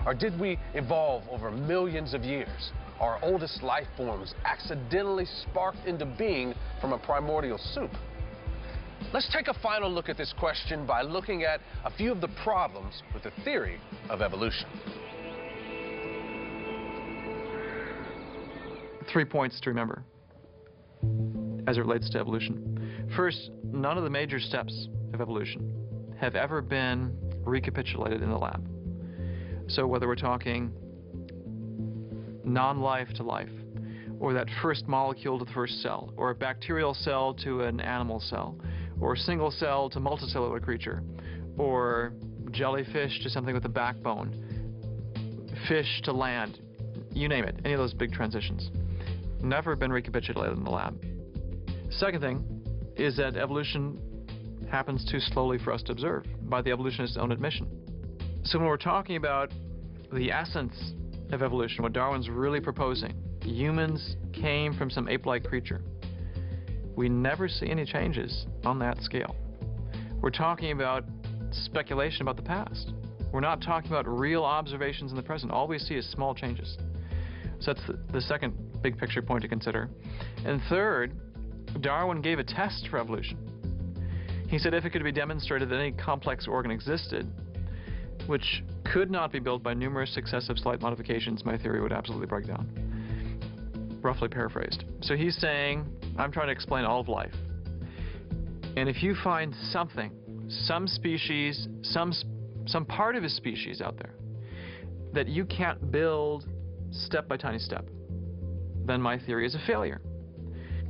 Or did we evolve over millions of years? Our oldest life forms accidentally sparked into being from a primordial soup? Let's take a final look at this question by looking at a few of the problems with the theory of evolution. 3 points to remember as it relates to evolution. First, none of the major steps of evolution have ever been recapitulated in the lab. So whether we're talking non-life to life, or that first molecule to the first cell, or a bacterial cell to an animal cell, or a single cell to multicellular creature, or jellyfish to something with a backbone, fish to land, you name it, any of those big transitions. Never been recapitulated in the lab. Second thing is that evolution happens too slowly for us to observe, by the evolutionists' own admission. So when we're talking about the essence of evolution, what Darwin's really proposing, humans came from some ape-like creature, we never see any changes on that scale. We're talking about speculation about the past. We're not talking about real observations in the present. All we see is small changes. So that's the second big picture point to consider. And third, Darwin gave a test for evolution. He said if it could be demonstrated that any complex organ existed, which could not be built by numerous successive slight modifications, my theory would absolutely break down. Roughly paraphrased. So he's saying, I'm trying to explain all of life. And if you find something, some species, some part of a species out there that you can't build step by tiny step, then my theory is a failure.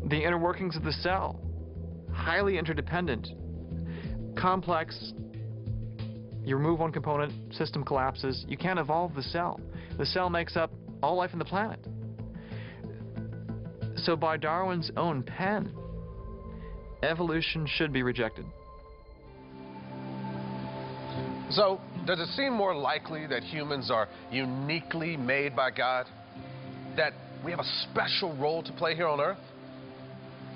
The inner workings of the cell, highly interdependent, complex. You remove one component, system collapses. You can't evolve the cell. The cell makes up all life on the planet. So by Darwin's own pen, evolution should be rejected. So, does it seem more likely that humans are uniquely made by God? That we have a special role to play here on Earth?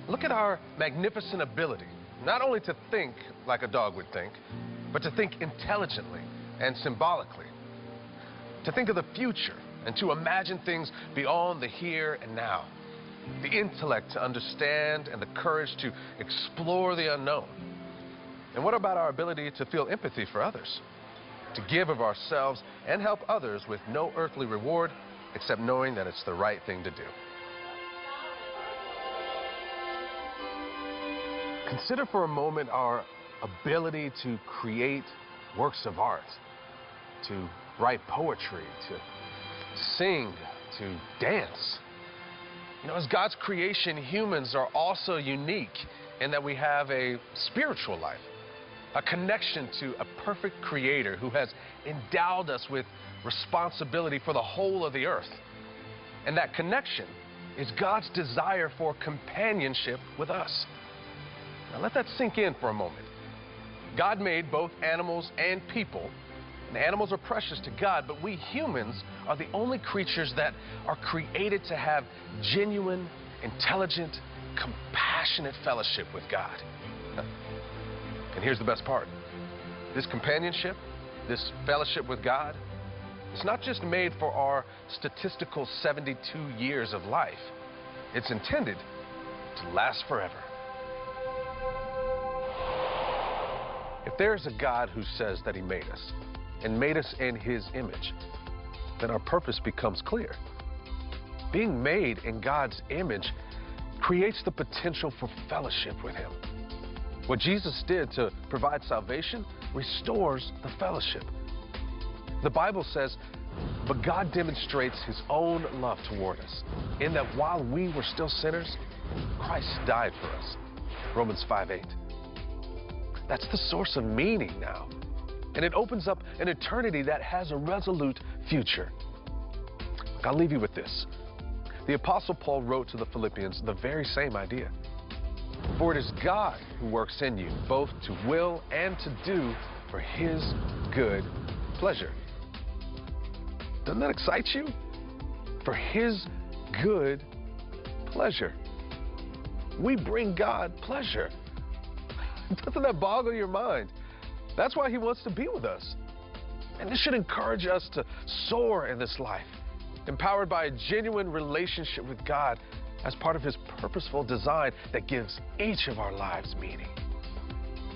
Look at our magnificent ability, not only to think like a dog would think, but to think intelligently and symbolically. To think of the future and to imagine things beyond the here and now. The intellect to understand and the courage to explore the unknown. And what about our ability to feel empathy for others? To give of ourselves and help others with no earthly reward except knowing that it's the right thing to do. Consider for a moment our ability to create works of art, to write poetry, to sing, to dance. You know, as God's creation, humans are also unique in that we have a spiritual life, a connection to a perfect creator who has endowed us with responsibility for the whole of the earth. And that connection is God's desire for companionship with us. Now let that sink in for a moment. God made both animals and people. And animals are precious to God, but we humans are the only creatures that are created to have genuine, intelligent, compassionate fellowship with God. And here's the best part. This companionship, this fellowship with God, It's not just made for our statistical 72 years of life. It's intended to last forever. If there's a God who says that he made us, and made us in his image, then our purpose becomes clear. Being made in God's image creates the potential for fellowship with him. What Jesus did to provide salvation restores the fellowship. The Bible says, but God demonstrates his own love toward us, in that while we were still sinners, Christ died for us. Romans 5:8. That's the source of meaning now. And it opens up an eternity that has a resolute future. I'll leave you with this. The Apostle Paul wrote to the Philippians the very same idea. For it is God who works in you, both to will and to do for his good pleasure. Doesn't that excite you? For his good pleasure. We bring God pleasure. Doesn't that boggle your mind? That's why he wants to be with us. And this should encourage us to soar in this life, empowered by a genuine relationship with God as part of his purposeful design that gives each of our lives meaning.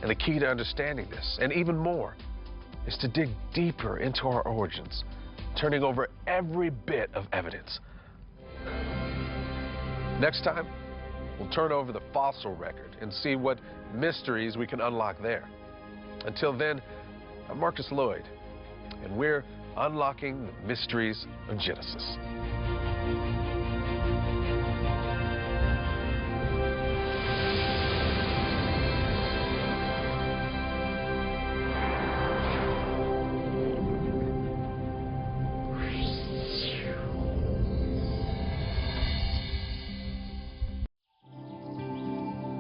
And the key to understanding this, and even more, is to dig deeper into our origins, turning over every bit of evidence. Next time, we'll turn over the fossil record and see what mysteries we can unlock there. Until then, I'm Marcus Lloyd, and we're unlocking the mysteries of Genesis.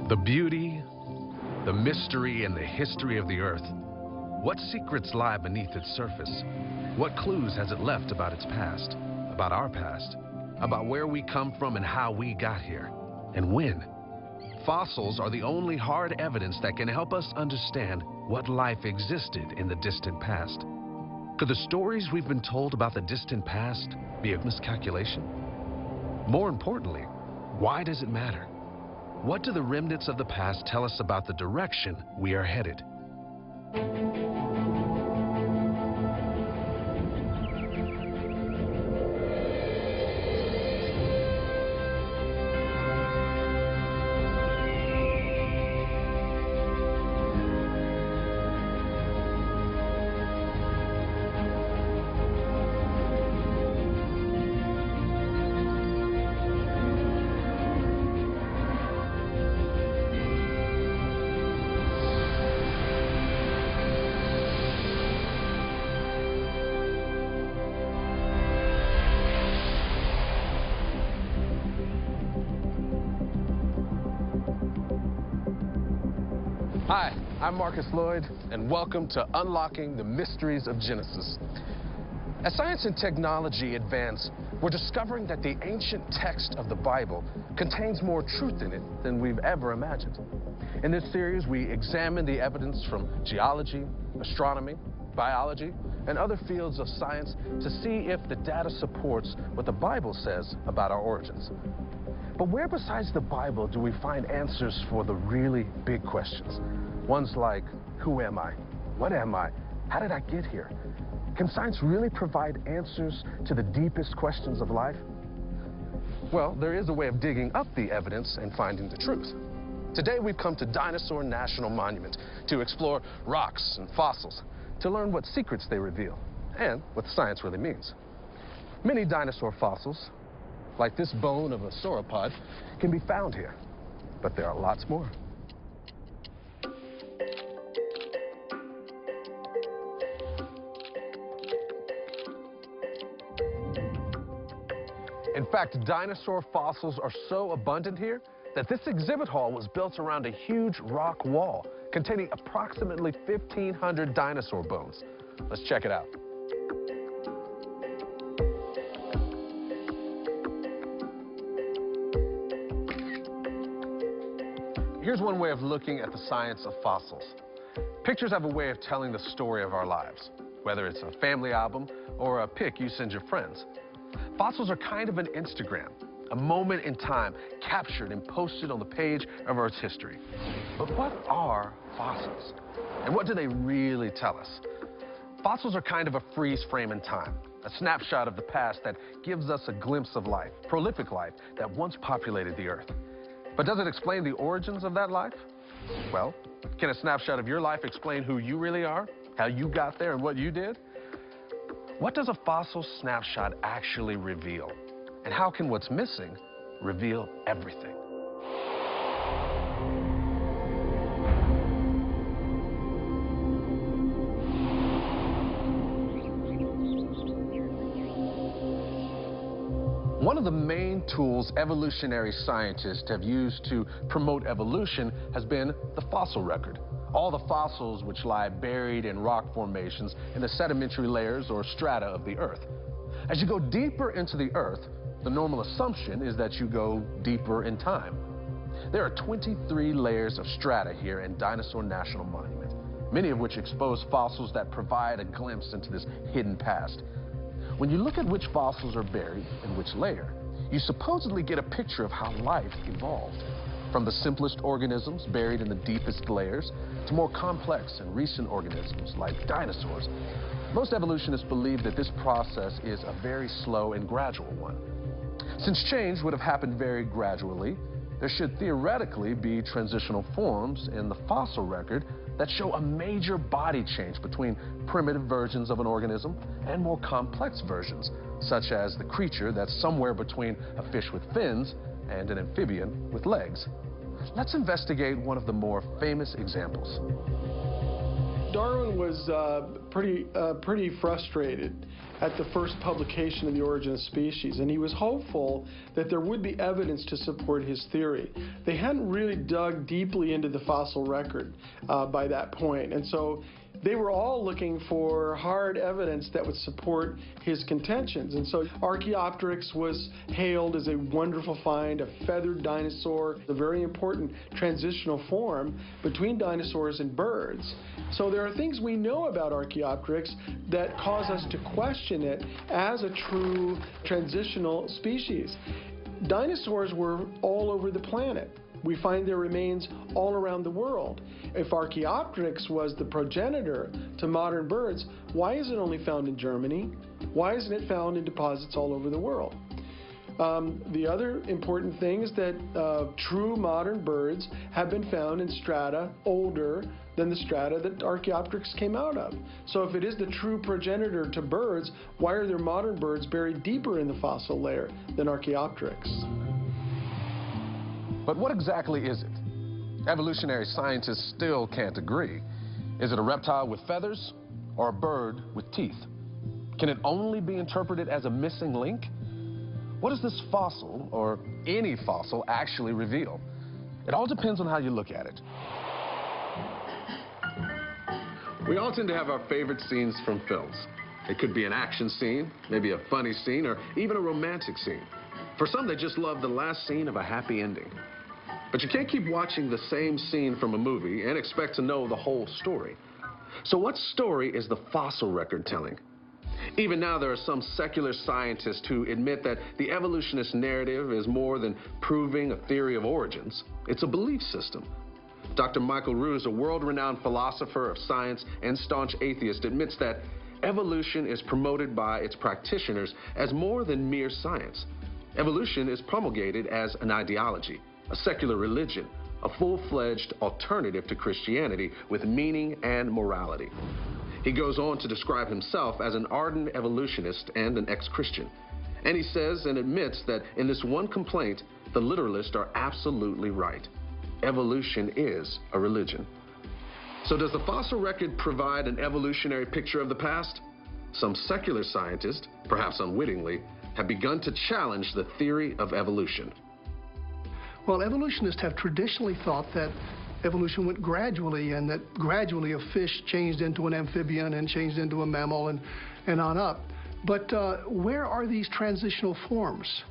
The beauty, the mystery, and the history of the earth. What secrets lie beneath its surface? What clues has it left about its past, about our past, about where we come from and how we got here, and when? Fossils are the only hard evidence that can help us understand what life existed in the distant past. Could the stories we've been told about the distant past be a miscalculation? More importantly, why does it matter? What do the remnants of the past tell us about the direction we are headed? Hi, I'm Marcus Lloyd, and welcome to Unlocking the Mysteries of Genesis. As science and technology advance, we're discovering that the ancient text of the Bible contains more truth in it than we've ever imagined. In this series, we examine the evidence from geology, astronomy, biology, and other fields of science to see if the data supports what the Bible says about our origins. But where besides the Bible do we find answers for the really big questions? Ones like, who am I? What am I? How did I get here? Can science really provide answers to the deepest questions of life? Well, there is a way of digging up the evidence and finding the truth. Today we've come to Dinosaur National Monument to explore rocks and fossils, to learn what secrets they reveal, and what science really means. Many dinosaur fossils, like this bone of a sauropod, can be found here, but there are lots more. In fact, dinosaur fossils are so abundant here that this exhibit hall was built around a huge rock wall containing approximately 1,500 dinosaur bones. Let's check it out. Here's one way of looking at the science of fossils. Pictures have a way of telling the story of our lives. whether it's a family album or a pic you send your friends. Fossils are kind of an Instagram, a moment in time captured and posted on the page of Earth's history. But what are fossils? And what do they really tell us? Fossils are kind of a freeze frame in time, a snapshot of the past that gives us a glimpse of life, prolific life that once populated the Earth. But does it explain the origins of that life? Well, can a snapshot of your life explain who you really are, how you got there, and what you did? What does a fossil snapshot actually reveal? And how can what's missing reveal everything? One of the main tools evolutionary scientists have used to promote evolution has been the fossil record. All the fossils which lie buried in rock formations in the sedimentary layers or strata of the Earth. As you go deeper into the Earth, the normal assumption is that you go deeper in time. There are 23 layers of strata here in Dinosaur National Monument, many of which expose fossils that provide a glimpse into this hidden past. When you look at which fossils are buried in which layer, you supposedly get a picture of how life evolved. From the simplest organisms buried in the deepest layers to more complex and recent organisms like dinosaurs. Most evolutionists believe that this process is a very slow and gradual one. Since change would have happened very gradually, there should theoretically be transitional forms in the fossil record that show a major body change between primitive versions of an organism and more complex versions, such as the creature that's somewhere between a fish with fins and an amphibian with legs. Let's investigate one of the more famous examples. Darwin was pretty frustrated at the first publication of The Origin of Species, and he was hopeful that there would be evidence to support his theory. They hadn't really dug deeply into the fossil record by that point, and so they were all looking for hard evidence that would support his contentions. And so Archaeopteryx was hailed as a wonderful find, a feathered dinosaur, a very important transitional form between dinosaurs and birds. So there are things we know about Archaeopteryx that cause us to question it as a true transitional species. Dinosaurs were all over the planet. We find their remains all around the world. If Archaeopteryx was the progenitor to modern birds, why is it only found in Germany? Why isn't it found in deposits all over the world? The other important thing is that true modern birds have been found in strata older than the strata that Archaeopteryx came out of. So if it is the true progenitor to birds, why are there modern birds buried deeper in the fossil layer than Archaeopteryx? But what exactly is it? Evolutionary scientists still can't agree. Is it a reptile with feathers or a bird with teeth? Can it only be interpreted as a missing link? What does this fossil, or any fossil, actually reveal? It all depends on how you look at it. We all tend to have our favorite scenes from films. It could be an action scene, maybe a funny scene, or even a romantic scene. For some, they just love the last scene of a happy ending. But you can't keep watching the same scene from a movie and expect to know the whole story. So what story is the fossil record telling? Even now, there are some secular scientists who admit that the evolutionist narrative is more than proving a theory of origins. It's a belief system. Dr. Michael Ruse, a world-renowned philosopher of science and staunch atheist, admits that evolution is promoted by its practitioners as more than mere science. Evolution is promulgated as an ideology, a secular religion, a full-fledged alternative to Christianity with meaning and morality. He goes on to describe himself as an ardent evolutionist and an ex-Christian. And he says and admits that in this one complaint, the literalists are absolutely right. Evolution is a religion. So does the fossil record provide an evolutionary picture of the past? Some secular scientists, perhaps unwittingly, have begun to challenge the theory of evolution. Well, evolutionists have traditionally thought that evolution went gradually, and that gradually a fish changed into an amphibian and changed into a mammal and on up. But where are these transitional forms?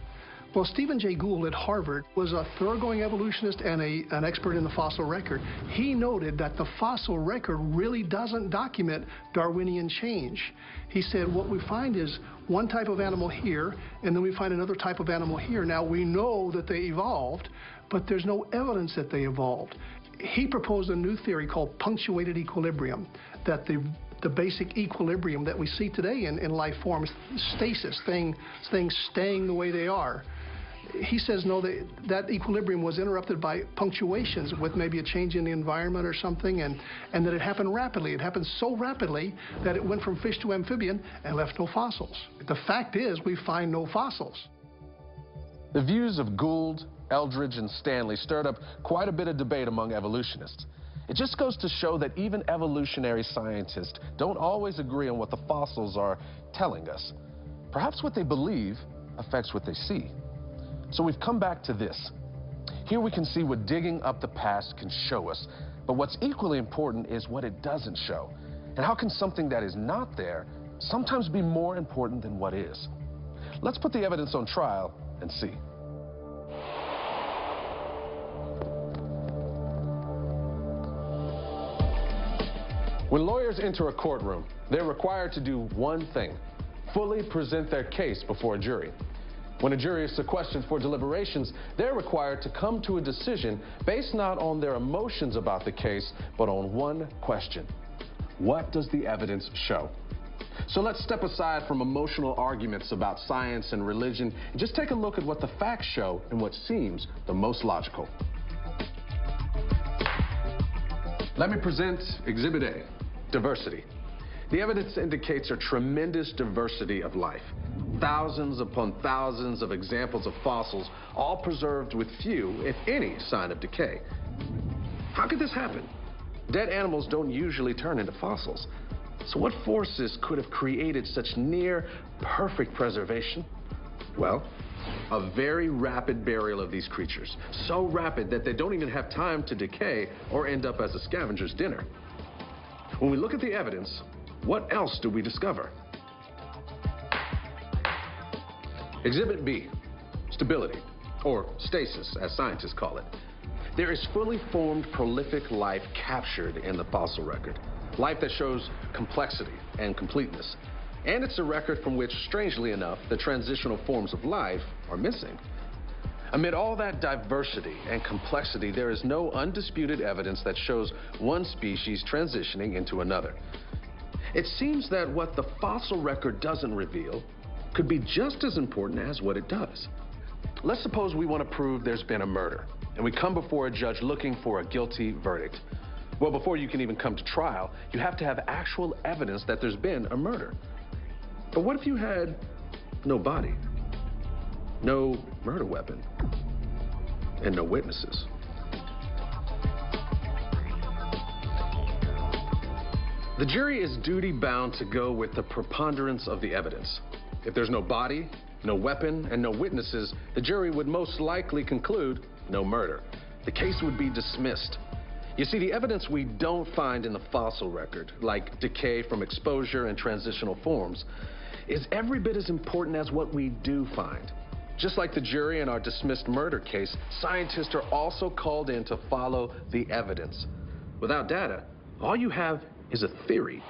Well, Stephen Jay Gould at Harvard was a thoroughgoing evolutionist and an expert in the fossil record. He noted that the fossil record really doesn't document Darwinian change. He said what we find is one type of animal here, and then we find another type of animal here. Now, we know that they evolved, but there's no evidence that they evolved. He proposed a new theory called punctuated equilibrium, that the basic equilibrium that we see today in life forms, stasis, things staying the way they are. He says, no, that equilibrium was interrupted by punctuations with maybe a change in the environment or something, and that it happened rapidly. It happened so rapidly that it went from fish to amphibian and left no fossils. The fact is, we find no fossils. The views of Gould, Eldredge, and Stanley stirred up quite a bit of debate among evolutionists. It just goes to show that even evolutionary scientists don't always agree on what the fossils are telling us. Perhaps what they believe affects what they see. So we've come back to this. Here we can see what digging up the past can show us, but what's equally important is what it doesn't show. And how can something that is not there sometimes be more important than what is? Let's put the evidence on trial and see. When lawyers enter a courtroom, they're required to do one thing: fully present their case before a jury. When a jury is sequestered for deliberations, they're required to come to a decision based not on their emotions about the case, but on one question: what does the evidence show? So let's step aside from emotional arguments about science and religion and just take a look at what the facts show and what seems the most logical. Let me present Exhibit A, diversity. The evidence indicates a tremendous diversity of life. Thousands upon thousands of examples of fossils, all preserved with few, if any, sign of decay. How could this happen? Dead animals don't usually turn into fossils. So what forces could have created such near perfect preservation? Well, a very rapid burial of these creatures. So rapid that they don't even have time to decay or end up as a scavenger's dinner. When we look at the evidence, what else do we discover? Exhibit B, stability, or stasis, as scientists call it. There is fully formed, prolific life captured in the fossil record. Life that shows complexity and completeness. And it's a record from which, strangely enough, the transitional forms of life are missing. Amid all that diversity and complexity, there is no undisputed evidence that shows one species transitioning into another. It seems that what the fossil record doesn't reveal could be just as important as what it does. Let's suppose we want to prove there's been a murder, and we come before a judge looking for a guilty verdict. Well, before you can even come to trial, you have to have actual evidence that there's been a murder. But what if you had no body, no murder weapon, and no witnesses? The jury is duty-bound to go with the preponderance of the evidence. If there's no body, no weapon, and no witnesses, the jury would most likely conclude no murder. The case would be dismissed. You see, the evidence we don't find in the fossil record, like decay from exposure and transitional forms, is every bit as important as what we do find. Just like the jury in our dismissed murder case, scientists are also called in to follow the evidence. Without data, all you have is a theory.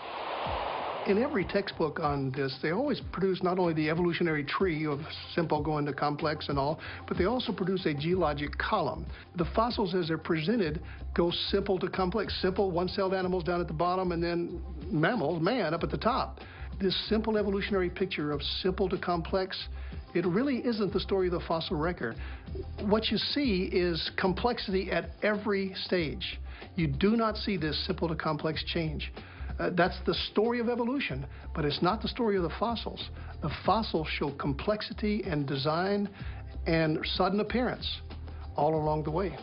In every textbook on this, they always produce not only the evolutionary tree of simple going to complex and all, but they also produce a geologic column. The fossils as they're presented go simple to complex. Simple, one-celled animals down at the bottom, and then mammals, man, up at the top. This simple evolutionary picture of simple to complex, it really isn't the story of the fossil record. What you see is complexity at every stage. You do not see this simple to complex change. That's the story of evolution, but it's not the story of the fossils. The fossils show complexity and design and sudden appearance all along the way.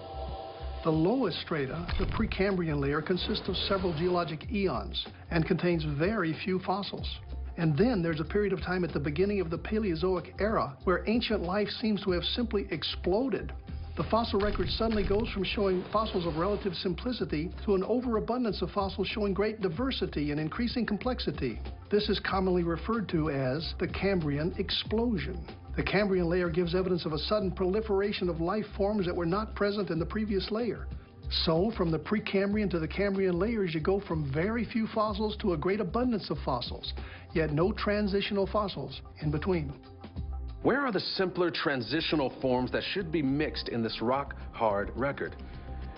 The lowest strata, the Precambrian layer, consists of several geologic eons and contains very few fossils. And then there's a period of time at the beginning of the Paleozoic era where ancient life seems to have simply exploded. The fossil record suddenly goes from showing fossils of relative simplicity to an overabundance of fossils showing great diversity and increasing complexity. This is commonly referred to as the Cambrian explosion. The Cambrian layer gives evidence of a sudden proliferation of life forms that were not present in the previous layer. So, from the Precambrian to the Cambrian layers, you go from very few fossils to a great abundance of fossils, yet no transitional fossils in between. Where are the simpler transitional forms that should be mixed in this rock-hard record?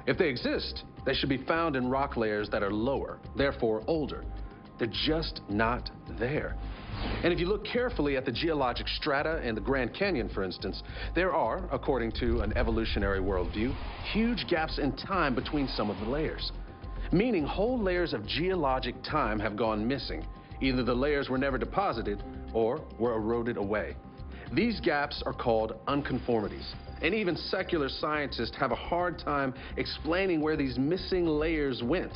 If they exist, they should be found in rock layers that are lower, therefore older. They're just not there. And if you look carefully at the geologic strata in the Grand Canyon, for instance, there are, according to an evolutionary worldview, huge gaps in time between some of the layers. Meaning whole layers of geologic time have gone missing. Either the layers were never deposited or were eroded away. These gaps are called unconformities. And even secular scientists have a hard time explaining where these missing layers went.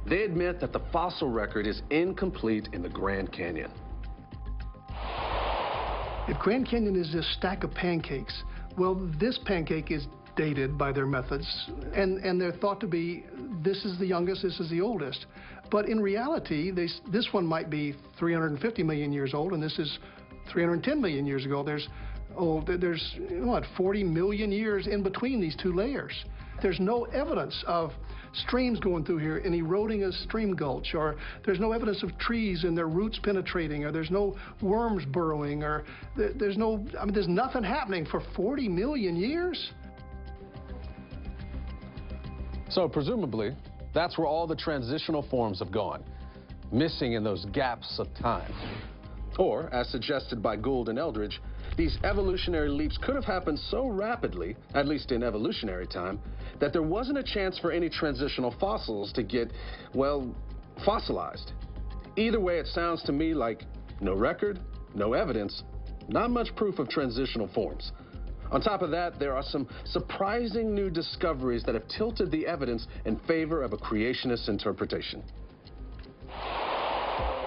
They admit that the fossil record is incomplete in the Grand Canyon. If Grand Canyon is this stack of pancakes, well, this pancake is dated by their methods, and they're thought to be, this is the youngest, this is the oldest. But in reality, this one might be 350 million years old, and this is 310 million years ago. There's 40 million years in between these two layers. There's no evidence of streams going through here and eroding a stream gulch, or there's no evidence of trees and their roots penetrating, or there's no worms burrowing, or there's nothing happening for 40 million years. So presumably, that's where all the transitional forms have gone, missing in those gaps of time. Or, as suggested by Gould and Eldridge, these evolutionary leaps could have happened so rapidly, at least in evolutionary time, that there wasn't a chance for any transitional fossils to get, well, fossilized. Either way, it sounds to me like no record, no evidence, not much proof of transitional forms. On top of that, there are some surprising new discoveries that have tilted the evidence in favor of a creationist interpretation.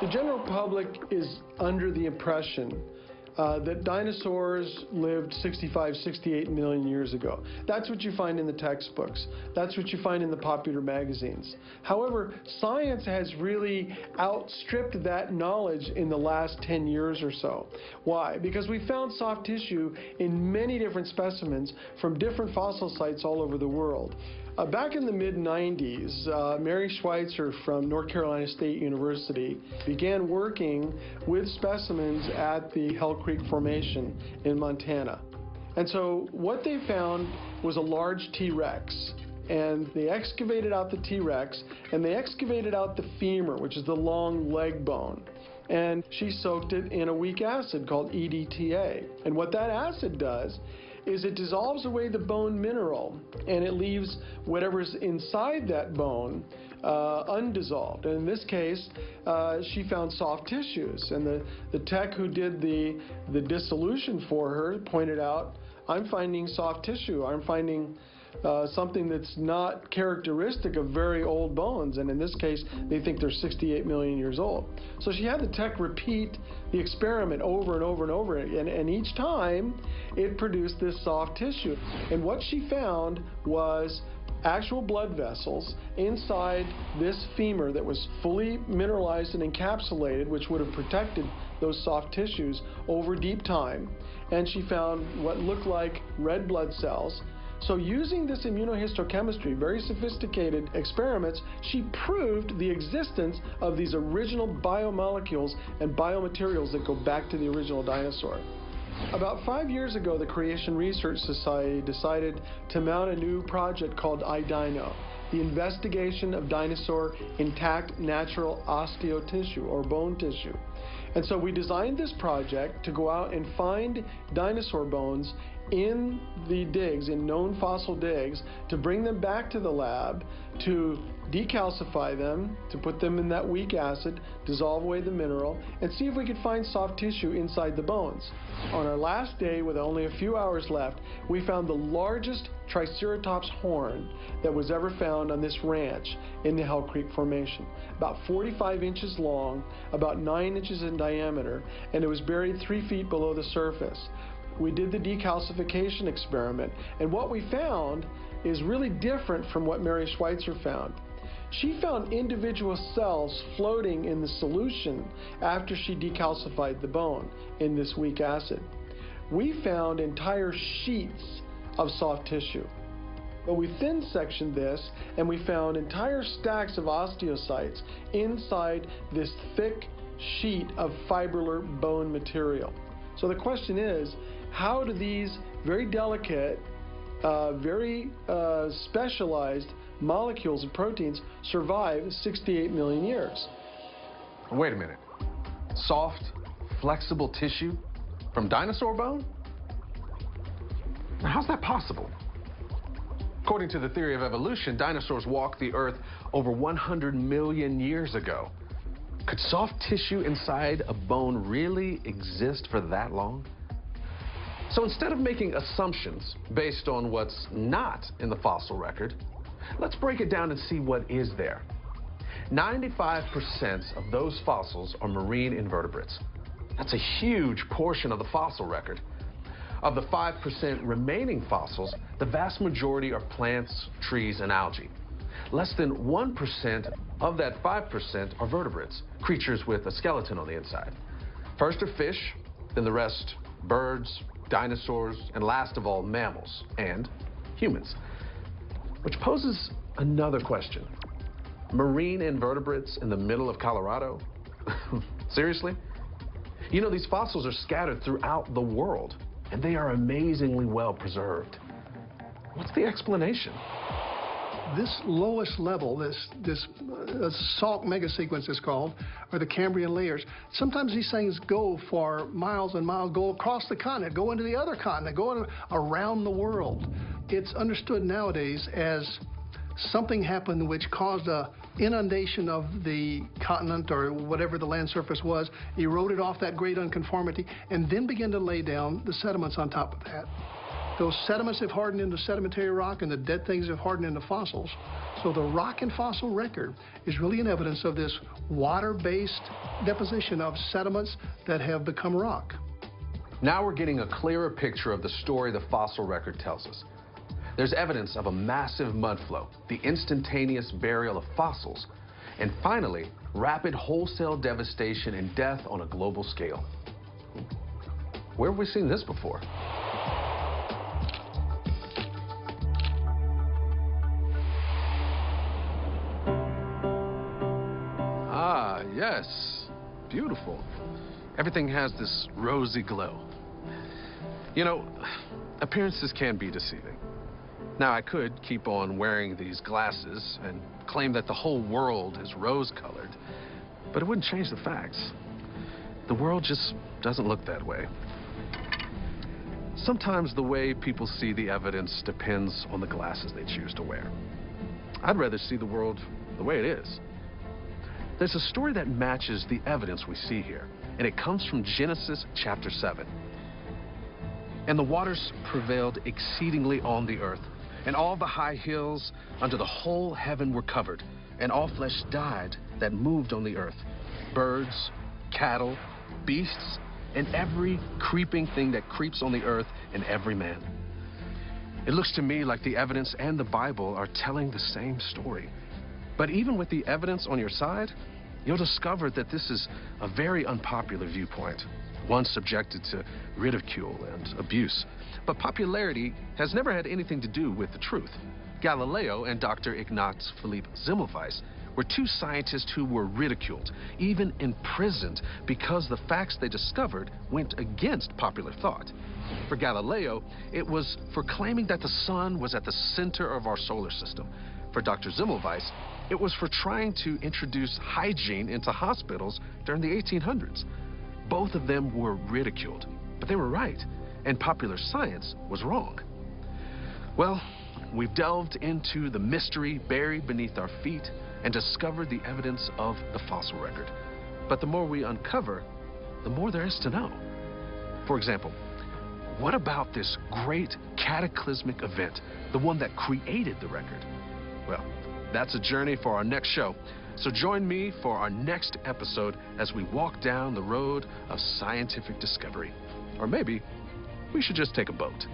The general public is under the impression that dinosaurs lived 65, 68 million years ago. That's what you find in the textbooks. That's what you find in the popular magazines. However, science has really outstripped that knowledge in the last 10 years or so. Why? Because we found soft tissue in many different specimens from different fossil sites all over the world. Back in the mid-90s, Mary Schweitzer from North Carolina State University began working with specimens at the Hell Creek Formation in Montana. And so what they found was a large T-Rex. And they excavated out the T-Rex, and they excavated out the femur, which is the long leg bone. And she soaked it in a weak acid called EDTA. And what that acid does is it dissolves away the bone mineral, and it leaves whatever's inside that bone undissolved. And in this case, she found soft tissues. And the tech who did the dissolution for her pointed out, I'm finding soft tissue. I'm finding something that's not characteristic of very old bones, and in this case they think they're 68 million years old. So she had the tech repeat the experiment over and over and over again, and each time it produced this soft tissue. And what she found was actual blood vessels inside this femur that was fully mineralized and encapsulated, which would have protected those soft tissues over deep time. And she found what looked like red blood cells. So using this immunohistochemistry, very sophisticated experiments, she proved the existence of these original biomolecules and biomaterials that go back to the original dinosaur. About 5 years ago, the Creation Research Society decided to mount a new project called iDino, the investigation of dinosaur intact natural osteotissue or bone tissue. And so we designed this project to go out and find dinosaur bones in the digs, in known fossil digs, to bring them back to the lab, to decalcify them, to put them in that weak acid, dissolve away the mineral, and see if we could find soft tissue inside the bones. On our last day, with only a few hours left, we found the largest Triceratops horn that was ever found on this ranch in the Hell Creek Formation. About 45 inches long, about 9 inches in diameter, and it was buried 3 feet below the surface. We did the decalcification experiment, and what we found is really different from what Mary Schweitzer found. She found individual cells floating in the solution after she decalcified the bone in this weak acid. we found entire sheets of soft tissue. But we thin sectioned this and we found entire stacks of osteocytes inside this thick sheet of fibrillar bone material. So the question is, how do these very delicate, very specialized molecules and proteins survive 68 million years? Wait a minute. Soft, flexible tissue from dinosaur bone? Now, how's that possible? According to the theory of evolution, dinosaurs walked the Earth over 100 million years ago. Could soft tissue inside a bone really exist for that long? So instead of making assumptions based on what's not in the fossil record, let's break it down and see what is there. 95% of those fossils are marine invertebrates. That's a huge portion of the fossil record. Of the 5% remaining fossils, the vast majority are plants, trees, and algae. Less than 1% of that 5% are vertebrates, creatures with a skeleton on the inside. First are fish, then the rest birds, dinosaurs, and last of all, mammals and humans. Which poses another question. Marine invertebrates in the middle of Colorado? Seriously? You know, these fossils are scattered throughout the world, and they are amazingly well preserved. What's the explanation? This lowest level, this salt megasequence is called, are the Cambrian layers. Sometimes these things go for miles and miles, go across the continent, go into the other continent, go around the world. It's understood nowadays as something happened which caused a inundation of the continent or whatever the land surface was, eroded off that great unconformity, and then began to lay down the sediments on top of that. Those sediments have hardened into sedimentary rock, and the dead things have hardened into fossils. So the rock and fossil record is really an evidence of this water-based deposition of sediments that have become rock. Now we're getting a clearer picture of the story the fossil record tells us. There's evidence of a massive mud flow, the instantaneous burial of fossils, and finally, rapid wholesale devastation and death on a global scale. Where have we seen this before? Ah, yes. Beautiful. Everything has this rosy glow. You know, appearances can be deceiving. Now, I could keep on wearing these glasses and claim that the whole world is rose-colored, but it wouldn't change the facts. The world just doesn't look that way. Sometimes the way people see the evidence depends on the glasses they choose to wear. I'd rather see the world the way it is. There's a story that matches the evidence we see here, and it comes from Genesis chapter 7. And the waters prevailed exceedingly on the earth, and all the high hills under the whole heaven were covered, and all flesh died that moved on the earth, birds, cattle, beasts, and every creeping thing that creeps on the earth, and every man. It looks to me like the evidence and the Bible are telling the same story. But even with the evidence on your side, you'll discover that this is a very unpopular viewpoint, one subjected to ridicule and abuse. But popularity has never had anything to do with the truth. Galileo and Dr. Ignaz Philipp Semmelweis were two scientists who were ridiculed, even imprisoned, because the facts they discovered went against popular thought. For Galileo, it was for claiming that the sun was at the center of our solar system. For Dr. Semmelweis, it was for trying to introduce hygiene into hospitals during the 1800s. Both of them were ridiculed, but they were right, and popular science was wrong. Well, we've delved into the mystery buried beneath our feet and discovered the evidence of the fossil record. But the more we uncover, the more there is to know. For example, what about this great cataclysmic event, the one that created the record? Well, that's a journey for our next show. So join me for our next episode as we walk down the road of scientific discovery. Or maybe we should just take a boat.